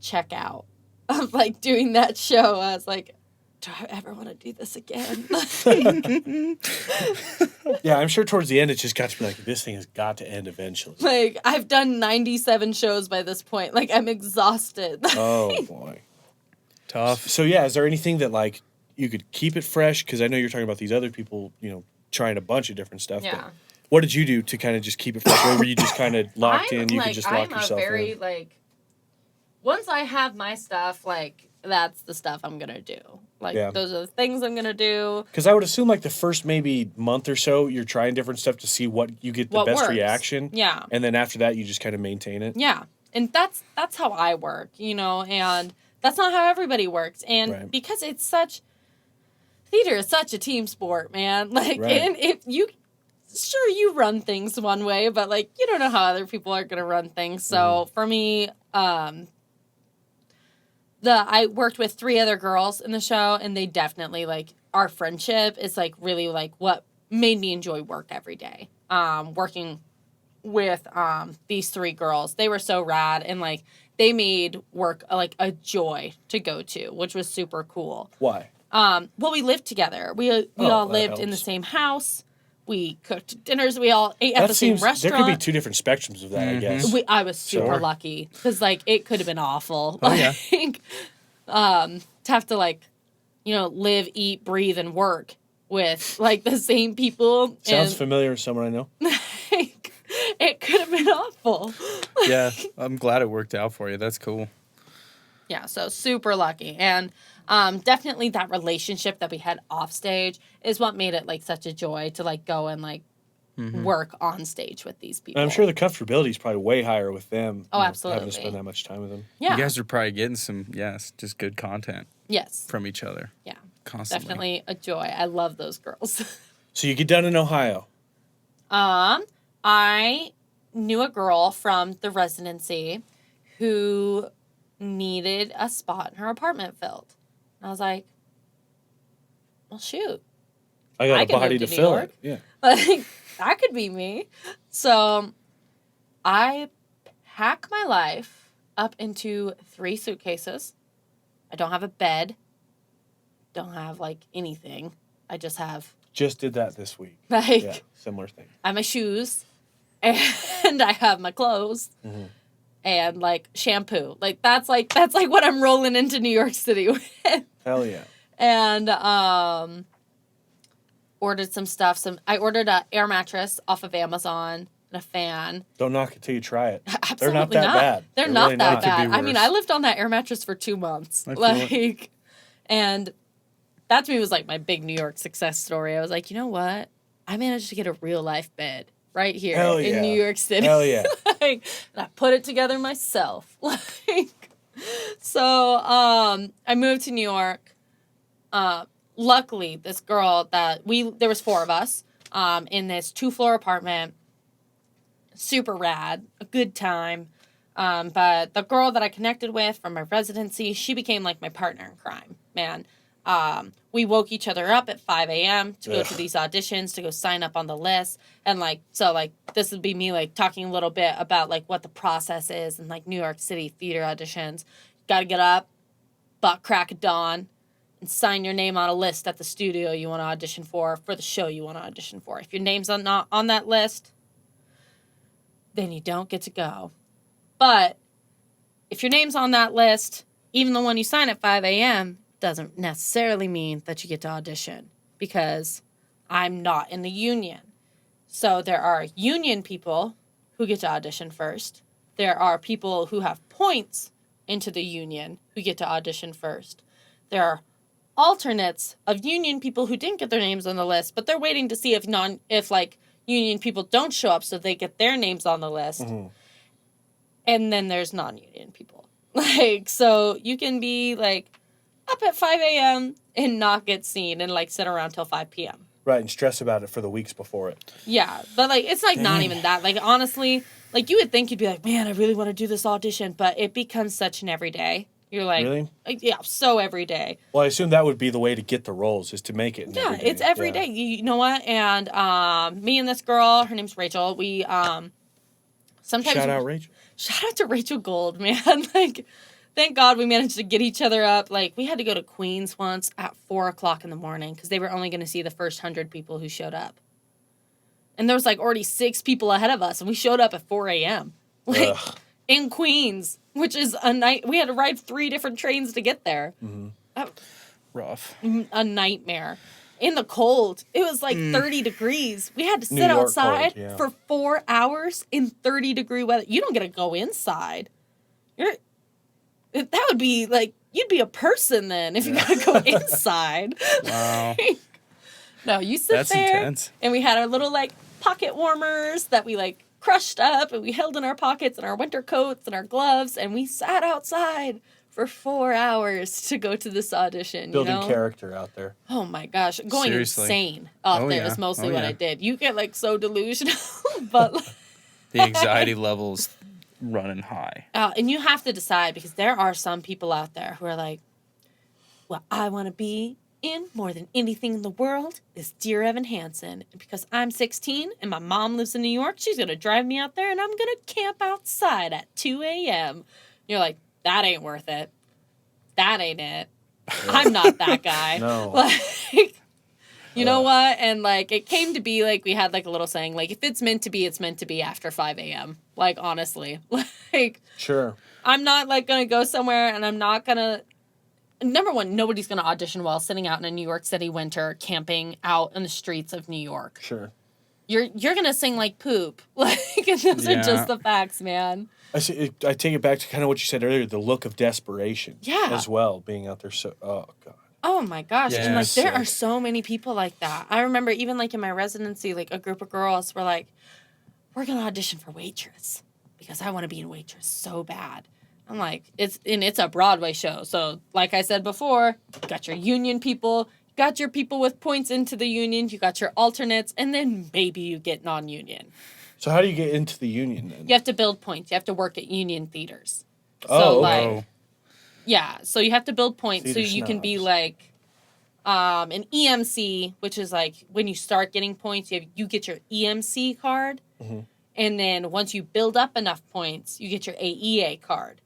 check out of like doing that show. I was like, do I ever want to do this again? Yeah, I'm sure towards the end it just got to be like, this thing has got to end eventually. Like, I've done 97 shows by this point. Like, I'm exhausted. Oh boy. Tough. So yeah, is there anything that like you could keep it fresh? Because I know you're talking about these other people, trying a bunch of different stuff. Yeah. But what did you do to kind of just keep it fresh? Or were you just kind of locked in? You could just lock yourself in. Once I have my stuff, like, that's the stuff I'm going to do. Like, those are the things I'm going to do. Because I would assume like the first maybe month or so, you're trying different stuff to see what you get the best works. reaction. Yeah. And then after that, you just kind of maintain it. Yeah. And that's how I work, and that's not how everybody works. And because theater is such a team sport, man. Like, and if you run things one way, but like, you don't know how other people are going to run things. So for me, I worked with 3 other girls in the show, and they definitely, like, our friendship is, like, really, like, what made me enjoy work every day. Working with these 3 girls. They were so rad, and, like, they made work, like, a joy to go to, which was super cool. Why? Well, we lived together. We all lived in the same house. We cooked dinners. We all ate at the same restaurant. There could be 2 different spectrums of that, I guess. I was super lucky because, like, it could have been awful. Oh, yeah. To have to, like, live, eat, breathe, and work with, like, the same people. Sounds familiar to someone I know. It could have been awful. Yeah, I'm glad it worked out for you. That's cool. Yeah, so super lucky. And definitely that relationship that we had off stage is what made it, like, such a joy to, like, go and, like, work on stage with these people. And I'm sure the comfortability is probably way higher with them. Oh, absolutely. Having to spend that much time with them. Yeah. You guys are probably getting some, just good content. Yes. From each other. Yeah. Constantly. Definitely a joy. I love those girls. So you get done in Ohio. I knew a girl from the residency who needed a spot in her apartment filled. And I was like, well, shoot. I got a body to fill it. Yeah. Like, that could be me. So I pack my life up into 3 suitcases. I don't have a bed. Don't have, like, anything. I just have... Just did that this week. Like... Yeah, similar thing. I have my shoes. And I have my clothes. Mm-hmm. And, like, shampoo. Like, that's like what I'm rolling into New York City with. Hell yeah. And, ordered some stuff. I ordered an air mattress off of Amazon and a fan. Don't knock it till you try it. Absolutely They're not that bad. They're not really that not. bad. I mean, I lived on that air mattress for 2 months. Like, and that to me was like my big New York success story. I was like, you know what? I managed to get a real life bed right here in New York City. Hell yeah. Like, and I put it together myself. Like, so I moved to New York. Luckily, this girl there was 4 of us in this 2-floor apartment. Super rad, a good time. But the girl that I connected with from my residency, she became like my partner in crime, man. We woke each other up at 5 a.m. to go to these auditions, to go sign up on the list. And, like, so, like, this would be me, like, talking a little bit about, like, what the process is in, like, New York City theater auditions. Got to get up, butt crack of dawn, and sign your name on a list at the studio you want to audition for the show you want to audition for. If your name's not on that list, then you don't get to go. But if your name's on that list, even the one you sign at 5 a.m., doesn't necessarily mean that you get to audition, because I'm not in the union. So there are union people who get to audition first. There are people who have points into the union who get to audition first. There are alternates of union people who didn't get their names on the list, but they're waiting to see if union people don't show up so they get their names on the list. Mm-hmm. And then there's non-union people. Like, so you can be, like, up at 5 a.m. and not get seen and, like, sit around till 5 p.m. Right, and stress about it for the weeks before it. Yeah, but, like, it's, like, not even that. Like, honestly, like, you would think you'd be like, man, I really want to do this audition, but it becomes such an everyday. You're like, really? Yeah, so every day. Well, I assume that would be the way to get the roles, is to make it every day. It's every day. You know what? And me and this girl, her name's Rachel, we sometimes... Shout out Rachel. Shout out to Rachel Gold, man. Like, thank God we managed to get each other up. Like, we had to go to Queens once at 4 o'clock in the morning because they were only going to see the first 100 people who showed up. And there was, like, already 6 people ahead of us, and we showed up at 4 a.m. Like, in Queens, which is a night. We had to ride 3 different trains to get there. Mm-hmm. Rough. A nightmare. In the cold. It was like 30 degrees. We had to sit outside for 4 hours in 30-degree weather. You don't get to go inside. That would be like, you'd be a person then if you got to go inside. Wow. No, you sit That's there. Intense. And we had our little like pocket warmers that we like crushed up and we held in our pockets and our winter coats and our gloves. And we sat outside for 4 hours to go to this audition. Building character out there. Oh my gosh. Going Seriously. insane out there is mostly what I did. You get like so delusional, but like, the anxiety levels running high. And you have to decide because there are some people out there who are like, what I want to be in more than anything in the world is Dear Evan Hansen. And because I'm 16 and my mom lives in New York, she's going to drive me out there and I'm going to camp outside at 2 a.m. You're like, that ain't worth it. That ain't it. I'm not that guy. No. Like, you know what? And, like, it came to be, like, we had, like, a little saying, like, if it's meant to be, it's meant to be after 5 a.m. Like, honestly. Like, sure. I'm not, like, going to go somewhere and I'm not going to... Number one, nobody's going to audition while sitting out in a New York City winter, camping out in the streets of New York. Sure. You're going to sing like poop. Like, and those are just the facts, man. I take it back to kind of what you said earlier, the look of desperation. Yeah. As well, being out there oh, God. Oh, my gosh. Yeah, and, like, there are so many people like that. I remember even, like, in my residency, like, a group of girls were like, we're going to audition for Waitress because I want to be in Waitress so bad. I'm like, it's a Broadway show. So, like I said before, you got your union people, you got your people with points into the union, you got your alternates, and then maybe you get non-union. So how do you get into the union then? You have to build points. You have to work at union theaters. Oh, so, okay. like, yeah. So you have to build points Theater so you can be snobs. like an EMC, which is like when you start getting points, you get your EMC card. Mm-hmm. And then once you build up enough points, you get your AEA card.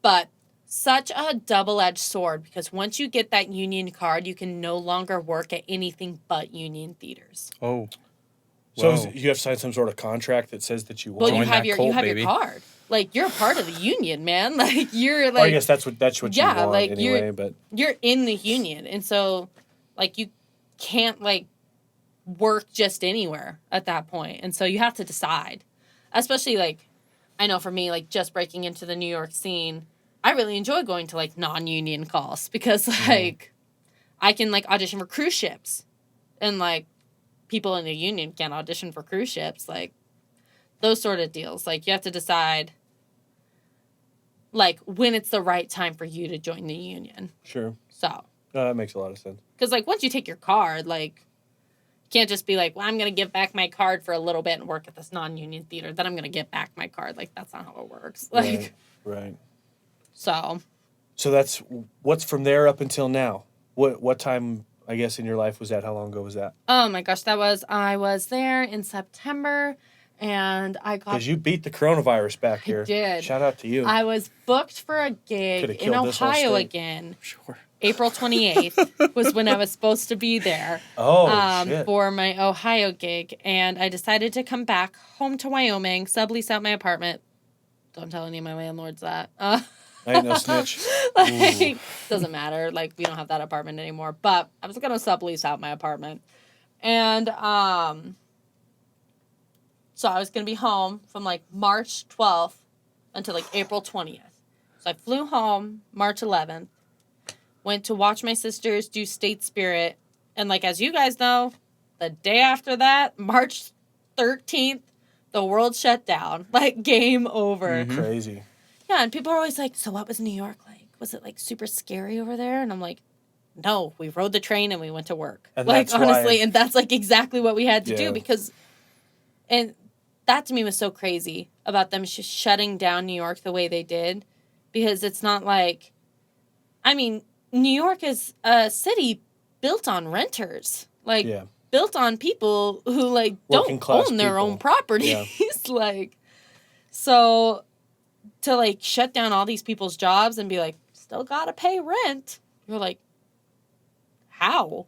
But such a double-edged sword because once you get that union card, you can no longer work at anything but union theaters. Oh. So you have to sign some sort of contract that says that you want. Well, you Join have that your cult, you have baby. your card. Like you're a part of the union, man. Like you're like. Or I guess that's what you want like anyway. But you're in the union, and so like you can't like work just anywhere at that point, and so you have to decide. Especially like, I know for me, like just breaking into the New York scene, I really enjoy going to like non-union calls because like I can like audition for cruise ships, and like. People in the union can't audition for cruise ships, like those sort of deals. Like you have to decide like when it's the right time for you to join the union. sure. So, That makes a lot of sense. because like once you take your card, like you can't just be like, well, I'm going to give back my card for a little bit and work at this non-union theater. Then I'm going to get back my card. Like that's not how it works. Like, Right. so. So that's what's from there up until now. What time, I guess, in your life was that? How long ago was that? Oh my gosh, I was there in September and I got. Because you beat the coronavirus back here. did. Shout out to you. I was booked for a gig Coulda in killed this whole Ohio state. again. Sure. April 28th was when I was supposed to be there Shit. for my Ohio gig. And I decided to come back home to Wyoming, sublease out my apartment. Don't tell any of my landlords that. I ain't no snitch. Like, doesn't matter. Like, we don't have that apartment anymore. But I was going to sublease out my apartment. And so I was going to be home from, like, March 12th until, like, April 20th. So I flew home March 11th, went to watch my sisters do State Spirit. And, like, as you guys know, the day after that, March 13th, the world shut down. Like, game over. Mm-hmm. Crazy. Yeah, and people are always like, so what was New York like? Was it, like, super scary over there? And I'm like, no, we rode the train and we went to work. And like, that's why honestly, and that's, like, exactly what we had to Yeah. do because... And that, to me, was so crazy about them just shutting down New York the way they did. Because it's not like... I mean, New York is a city built on renters. Like, Yeah. built on people who, like, Working don't class own their people. own properties. Yeah. Like, so... to, like, shut down all these people's jobs and be like, still gotta pay rent. You're like, how?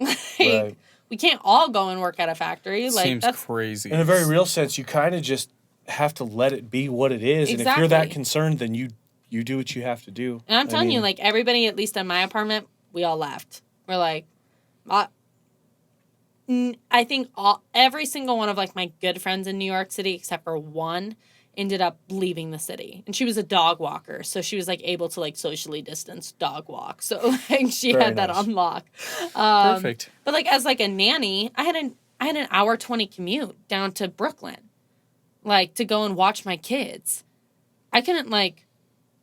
Like, Right. we can't all go and work at a factory. Like, Seems that's crazy. In a very real sense, you kind of just have to let it be what it is. And if you're that Exactly. concerned, then you do what you have to do. And I'm I telling you, mean, like, everybody, at least in my apartment, we all left. We're like, I think every single one of, like, my good friends in New York City, except for one, ended up leaving the city. And she was a dog walker, so she was, like, able to, like, socially distance dog walk. So, like, she Very had that nice. on lock. Perfect. But, like, as, like, a nanny, I had an hour 20 commute down to Brooklyn, like, to go and watch my kids. I couldn't, like,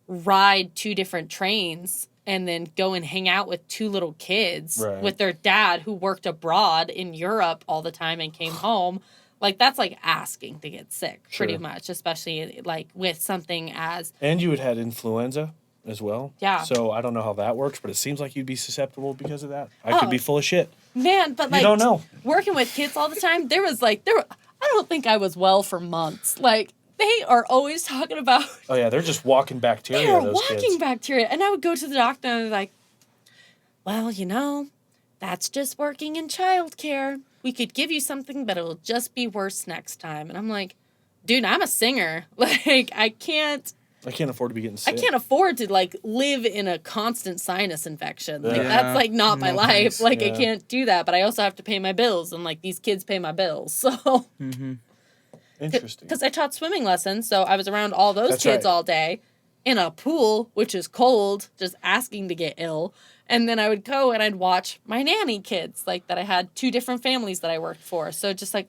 ride 2 different trains and then go and hang out with 2 little kids Right. with their dad who worked abroad in Europe all the time and came home. Like, that's, like, asking to get sick, pretty Sure. much, especially, like, with something as... And you had influenza as well. Yeah. So I don't know how that works, but it seems like you'd be susceptible because of that. I could Oh. be full of shit. Man, but, like... You don't know. Working with kids all the time, I don't think I was well for months. Like, they are always talking about... Oh, yeah, they're just walking bacteria, They are those walking kids. bacteria. And I would go to the doctor and I'd be like, well, you know, that's just working in childcare. We could give you something, but it'll just be worse next time. And I'm like, dude, I'm a singer. Like, I can't afford to be getting sick. I can't afford to, like, live in a constant sinus infection. Like, Yeah. that's, like, not my No life. thanks. Like, I Yeah. can't do that. But I also have to pay my bills. And, like, these kids pay my bills. So... Interesting. Because I taught swimming lessons, so I was around all those That's kids right. all day in a pool, which is cold, just asking to get ill. And then I would go and I'd watch my nanny kids, like, that I had 2 different families that I worked for. So just, like,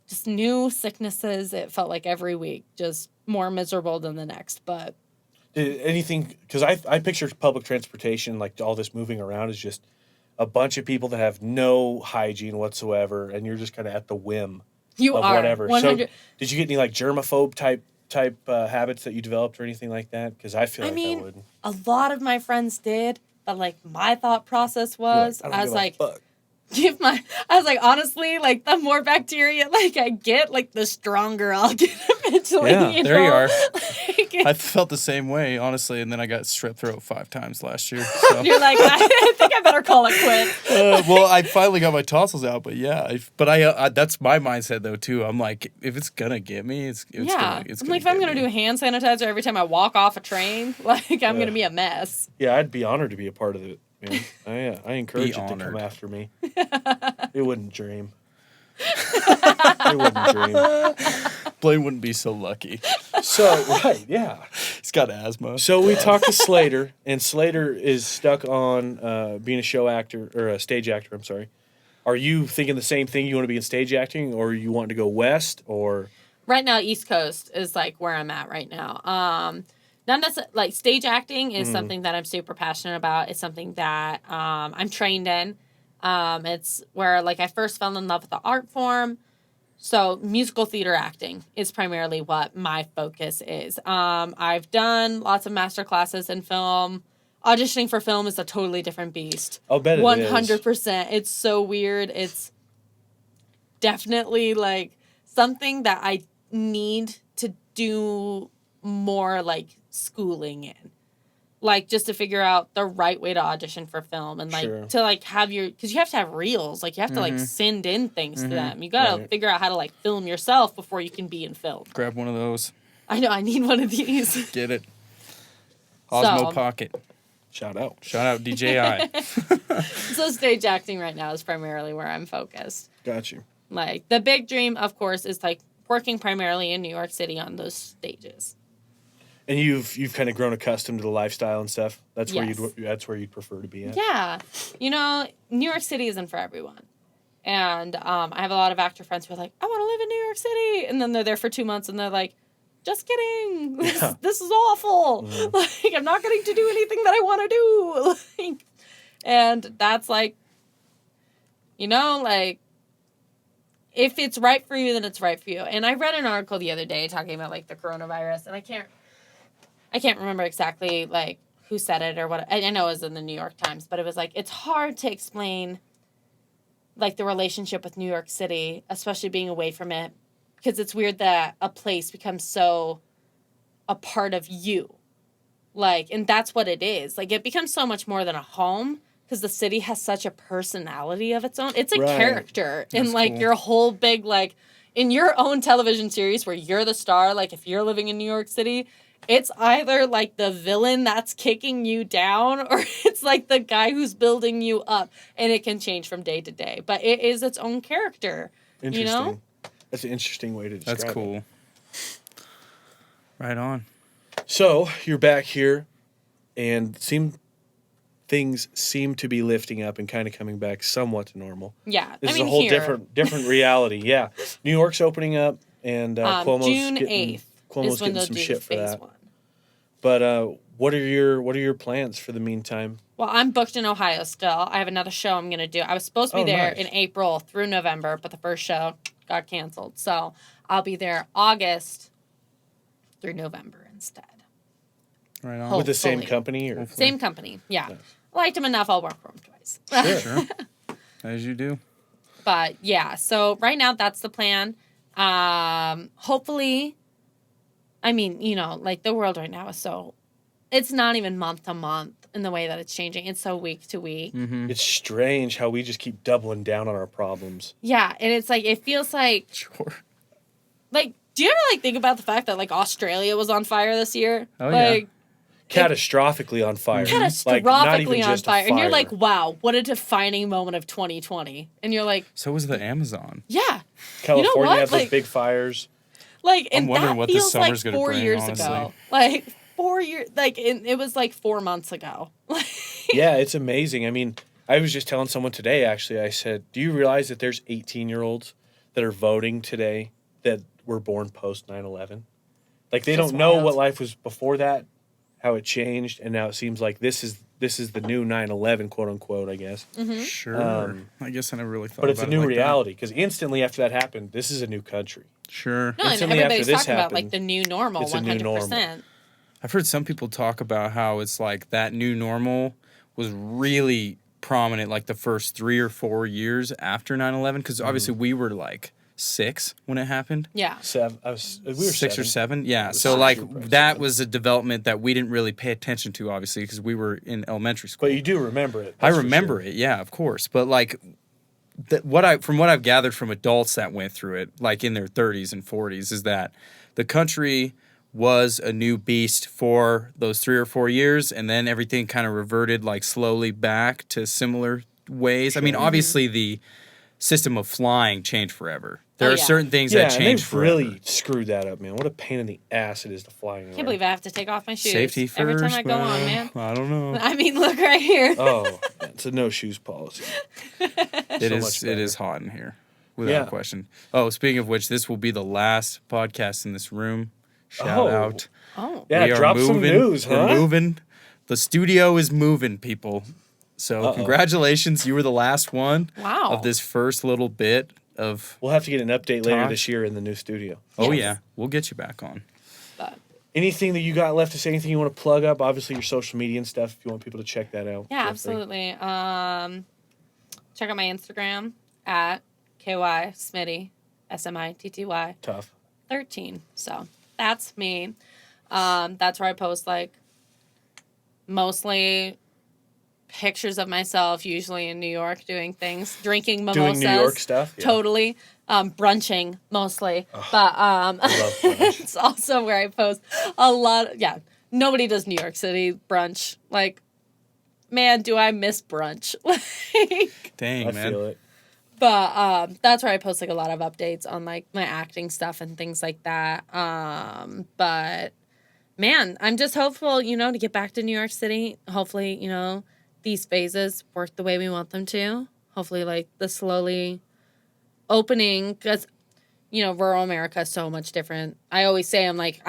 just new sicknesses, it felt like every week, just more miserable than the next. But Did anything, because I picture public transportation, like all this moving around, is just a bunch of people that have no hygiene whatsoever, and you're just kind of at the whim you of are whatever. 100. So, did you get any like germaphobe type habits that you developed or anything like that? Because I feel I like mean, I would. a lot of my friends did, but, like, my thought process You're like, was, I don't I was give a like, fuck. I was like, honestly, like, the more bacteria, like, I get, like, the stronger I'll get eventually. Yeah, you there you know? are. Like, I felt the same way, honestly, and then I got strep throat 5 times last year. So. you're like, I think I better call it quit. Well, I finally got my tonsils out, but yeah, that's my mindset though too. I'm like, if it's gonna get me, it's Yeah. gonna I'm like, if I'm going to do hand sanitizer every time I walk off a train, like, I'm going to be a mess. Yeah, I'd be honored to be a part of it, man. I encourage it to honored. come after me. It wouldn't dream. It wouldn't dream. Blaine wouldn't be so lucky. So, right, yeah. He's got asthma. So we talked to Slater, and Slater is stuck on being a show actor, or a stage actor, I'm sorry. Are you thinking the same thing? You want to be in stage acting, or you want to go west, or... Right now, East Coast is, like, where I'm at right now. Not necessarily, like, stage acting is something that I'm super passionate about. It's something that I'm trained in. It's where, like, I first fell in love with the art form. So musical theater acting is primarily what my focus is. I've done lots of master classes in film. Auditioning for film is a totally different beast. I'll bet it is. 100%. It's so weird. It's definitely, like, something that I need to do more, like, schooling in. Like, just to figure out the right way to audition for film and, like, Sure. to, like, have your... Because you have to have reels. Like, you have to, like, send in things to them. You got to Right. figure out how to, like, film yourself before you can be in film. Grab one of those. I know, I need one of these. Get it. Osmo So- Pocket. Shout out. Shout out DJI. So stage acting right now is primarily where I'm focused. Got you. Like, the big dream, of course, is, like, working primarily in New York City on those stages. And you've kind of grown accustomed to the lifestyle and stuff. That's Yes. where you'd prefer to be at. Yeah. You know, New York City isn't for everyone. And I have a lot of actor friends who are like, I want to live in New York City. And then they're there for 2 months and they're like, just kidding. Yeah. This is awful. Like, I'm not getting to do anything that I want to do. Like, and that's like, you know, like, if it's right for you, then it's right for you. And I read an article the other day talking about, like, the coronavirus, and I can't remember exactly, like, who said it or what. I know it was in the New York Times, but it was like, it's hard to explain, like, the relationship with New York City, especially being away from it, because it's weird that a place becomes so a part of you. Like, and that's what it is. Like, it becomes so much more than a home because the city has such a personality of its own. It's a character in, like, cool. your whole big, like, in your own television series where you're the star, like, if you're living in New York City, it's either, like, the villain that's kicking you down or it's, like, the guy who's building you up. And it can change from day to day. But it is its own character, Interesting. you know? That's an interesting way to describe it. That's cool. Right on. So you're back here, and things seem to be lifting up and kind of coming back somewhat to normal. Yeah. This is a whole different reality. Yeah. New York's opening up, and Cuomo's June getting, 8th Cuomo's is when getting they'll some do shit for phase that. 1. But what are your plans for the meantime? Well, I'm booked in Ohio still. I have another show I'm going to do. I was supposed to be there nice. in April through November, but the first show got canceled. So I'll be there August through November instead. Right on. With the same Hopefully. company? Or? Same company, yeah. Nice. Liked him enough, I'll work for him twice. Sure. As you do. But yeah, so right now that's the plan. Hopefully, I mean, you know, like the world right now is so, it's not even month to month in the way that it's changing. It's so week to week. Mm-hmm. It's strange how we just keep doubling down on our problems. Yeah, and it's like, it feels like, Sure. like, do you ever like think about the fact that like Australia was on fire this year? Oh, yeah. Like, Catastrophically on fire. catastrophically Like, not even on just a fire. And you're like, wow, what a defining moment of 2020. And you're like, So was the Amazon. yeah. California what? had those Like- big fires. Like, and I'm wondering that what this feels summer's like gonna 4 bring, years honestly. ago. Like 4 years, like it was like 4 months ago. Yeah, it's amazing. I mean, I was just telling someone today, actually, I said, do you realize that there's 18-year-olds that are voting today that were born post 9/11? Like, they Just don't know wild. what life was before that, how it changed, and now it seems like this is the new 9/11, quote unquote, I guess. Sure. I guess I never really thought But it's a about it new like reality because instantly after that happened, this is a new country. that. Sure. No, and Instantly after everybody's this talking about like happened, the new normal, it's a new 100%. I've heard some people talk about how it's like that new normal was really prominent like the first 3 or 4 years after 9/11 because obviously we were like 6 when it happened. Yeah. We were 6 or 7, yeah. was So six like or probably that 7. was a development that we didn't really pay attention to, obviously, because we were in elementary school. But you do remember it. I that's for remember sure. it, yeah, of course. But like, from what I've gathered from adults that went through it, like in their 30s and 40s, is that the country was a new beast for those 3 or 4 years, and then everything kind of reverted like slowly back to similar ways. I mean, obviously the system of flying changed forever. There are yeah. certain things Yeah, that and changed they've forever. really screwed that up, man. What a pain in the ass it is to fly anywhere. Can't believe I have to take off my shoes Safety first. every time I go on, man. I don't know. I mean, look right here. Oh, it's a no shoes policy. It so is. much It better. is hot in here, without Yeah. question. Oh, speaking of which, this will be the last podcast in this room. Shout Oh. out. Oh. Yeah, We are drop some moving. news, huh? We're moving. The studio is moving, people. So Uh-oh. congratulations, you were the last one Wow. of this first little bit of. We'll have to get an update later Talk. this year in the new studio. Oh Yes. yeah, we'll get you back on. But Anything that you got left to say? Anything you want to plug up? Obviously, your social media and stuff. If you want people to check that out. yeah, feel free. absolutely. Check out my Instagram at KY SMITTY Tough. 13. So that's me. That's where I post like mostly pictures of myself, usually in New York, doing things, drinking mimosas. Doing New York stuff. Yeah. Totally. Brunching mostly. But love brunch. it's also where I post a lot. Yeah. Nobody does New York City brunch. Like, man, do I miss brunch. Like, Dang, I man. feel it. but that's where I post like a lot of updates on like my acting stuff and things like that. But man, I'm just hopeful, to get back to New York City. Hopefully, these phases work the way we want them to. Hopefully, like the slowly opening, because rural America is so much different. I always say, I'm like,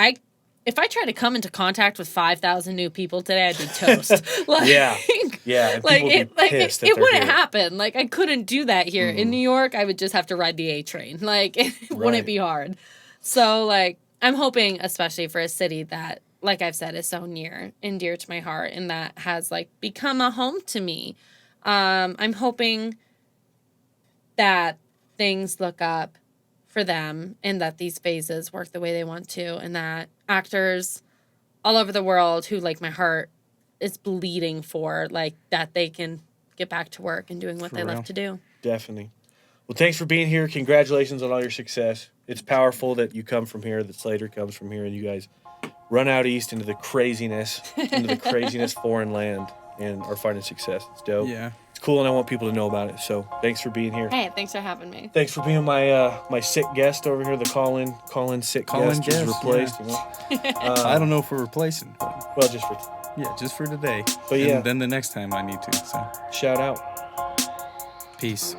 if I try to come into contact with 5,000 new people today, I'd be toast. Like, Yeah. Yeah. And like people would be pissed that it they're wouldn't here. happen. Like I couldn't do that here in New York. I would just have to ride the A train. Like it Right. wouldn't be hard. So like I'm hoping, especially for a city that, like I've said, is so near and dear to my heart, and that has like become a home to me. I'm hoping that things look up for them, and that these phases work the way they want to, and that actors all over the world who, like, my heart is bleeding for, like, that they can get back to work and doing what they love to do. Definitely. Well, thanks for being here. Congratulations on all your success. It's powerful that you come from here, that Slater comes from here, and you guys run out east into the craziness foreign land and are finding success. It's dope. Yeah. It's cool, and I want people to know about it. So thanks for being here. Hey, thanks for having me. Thanks for being my my sick guest over here. The call-in sick Call-in guest is guest, replaced. yeah. You know? I don't know if we're replacing, but Well, just for just for today. But And yeah. then the next time I need to. So shout out. peace.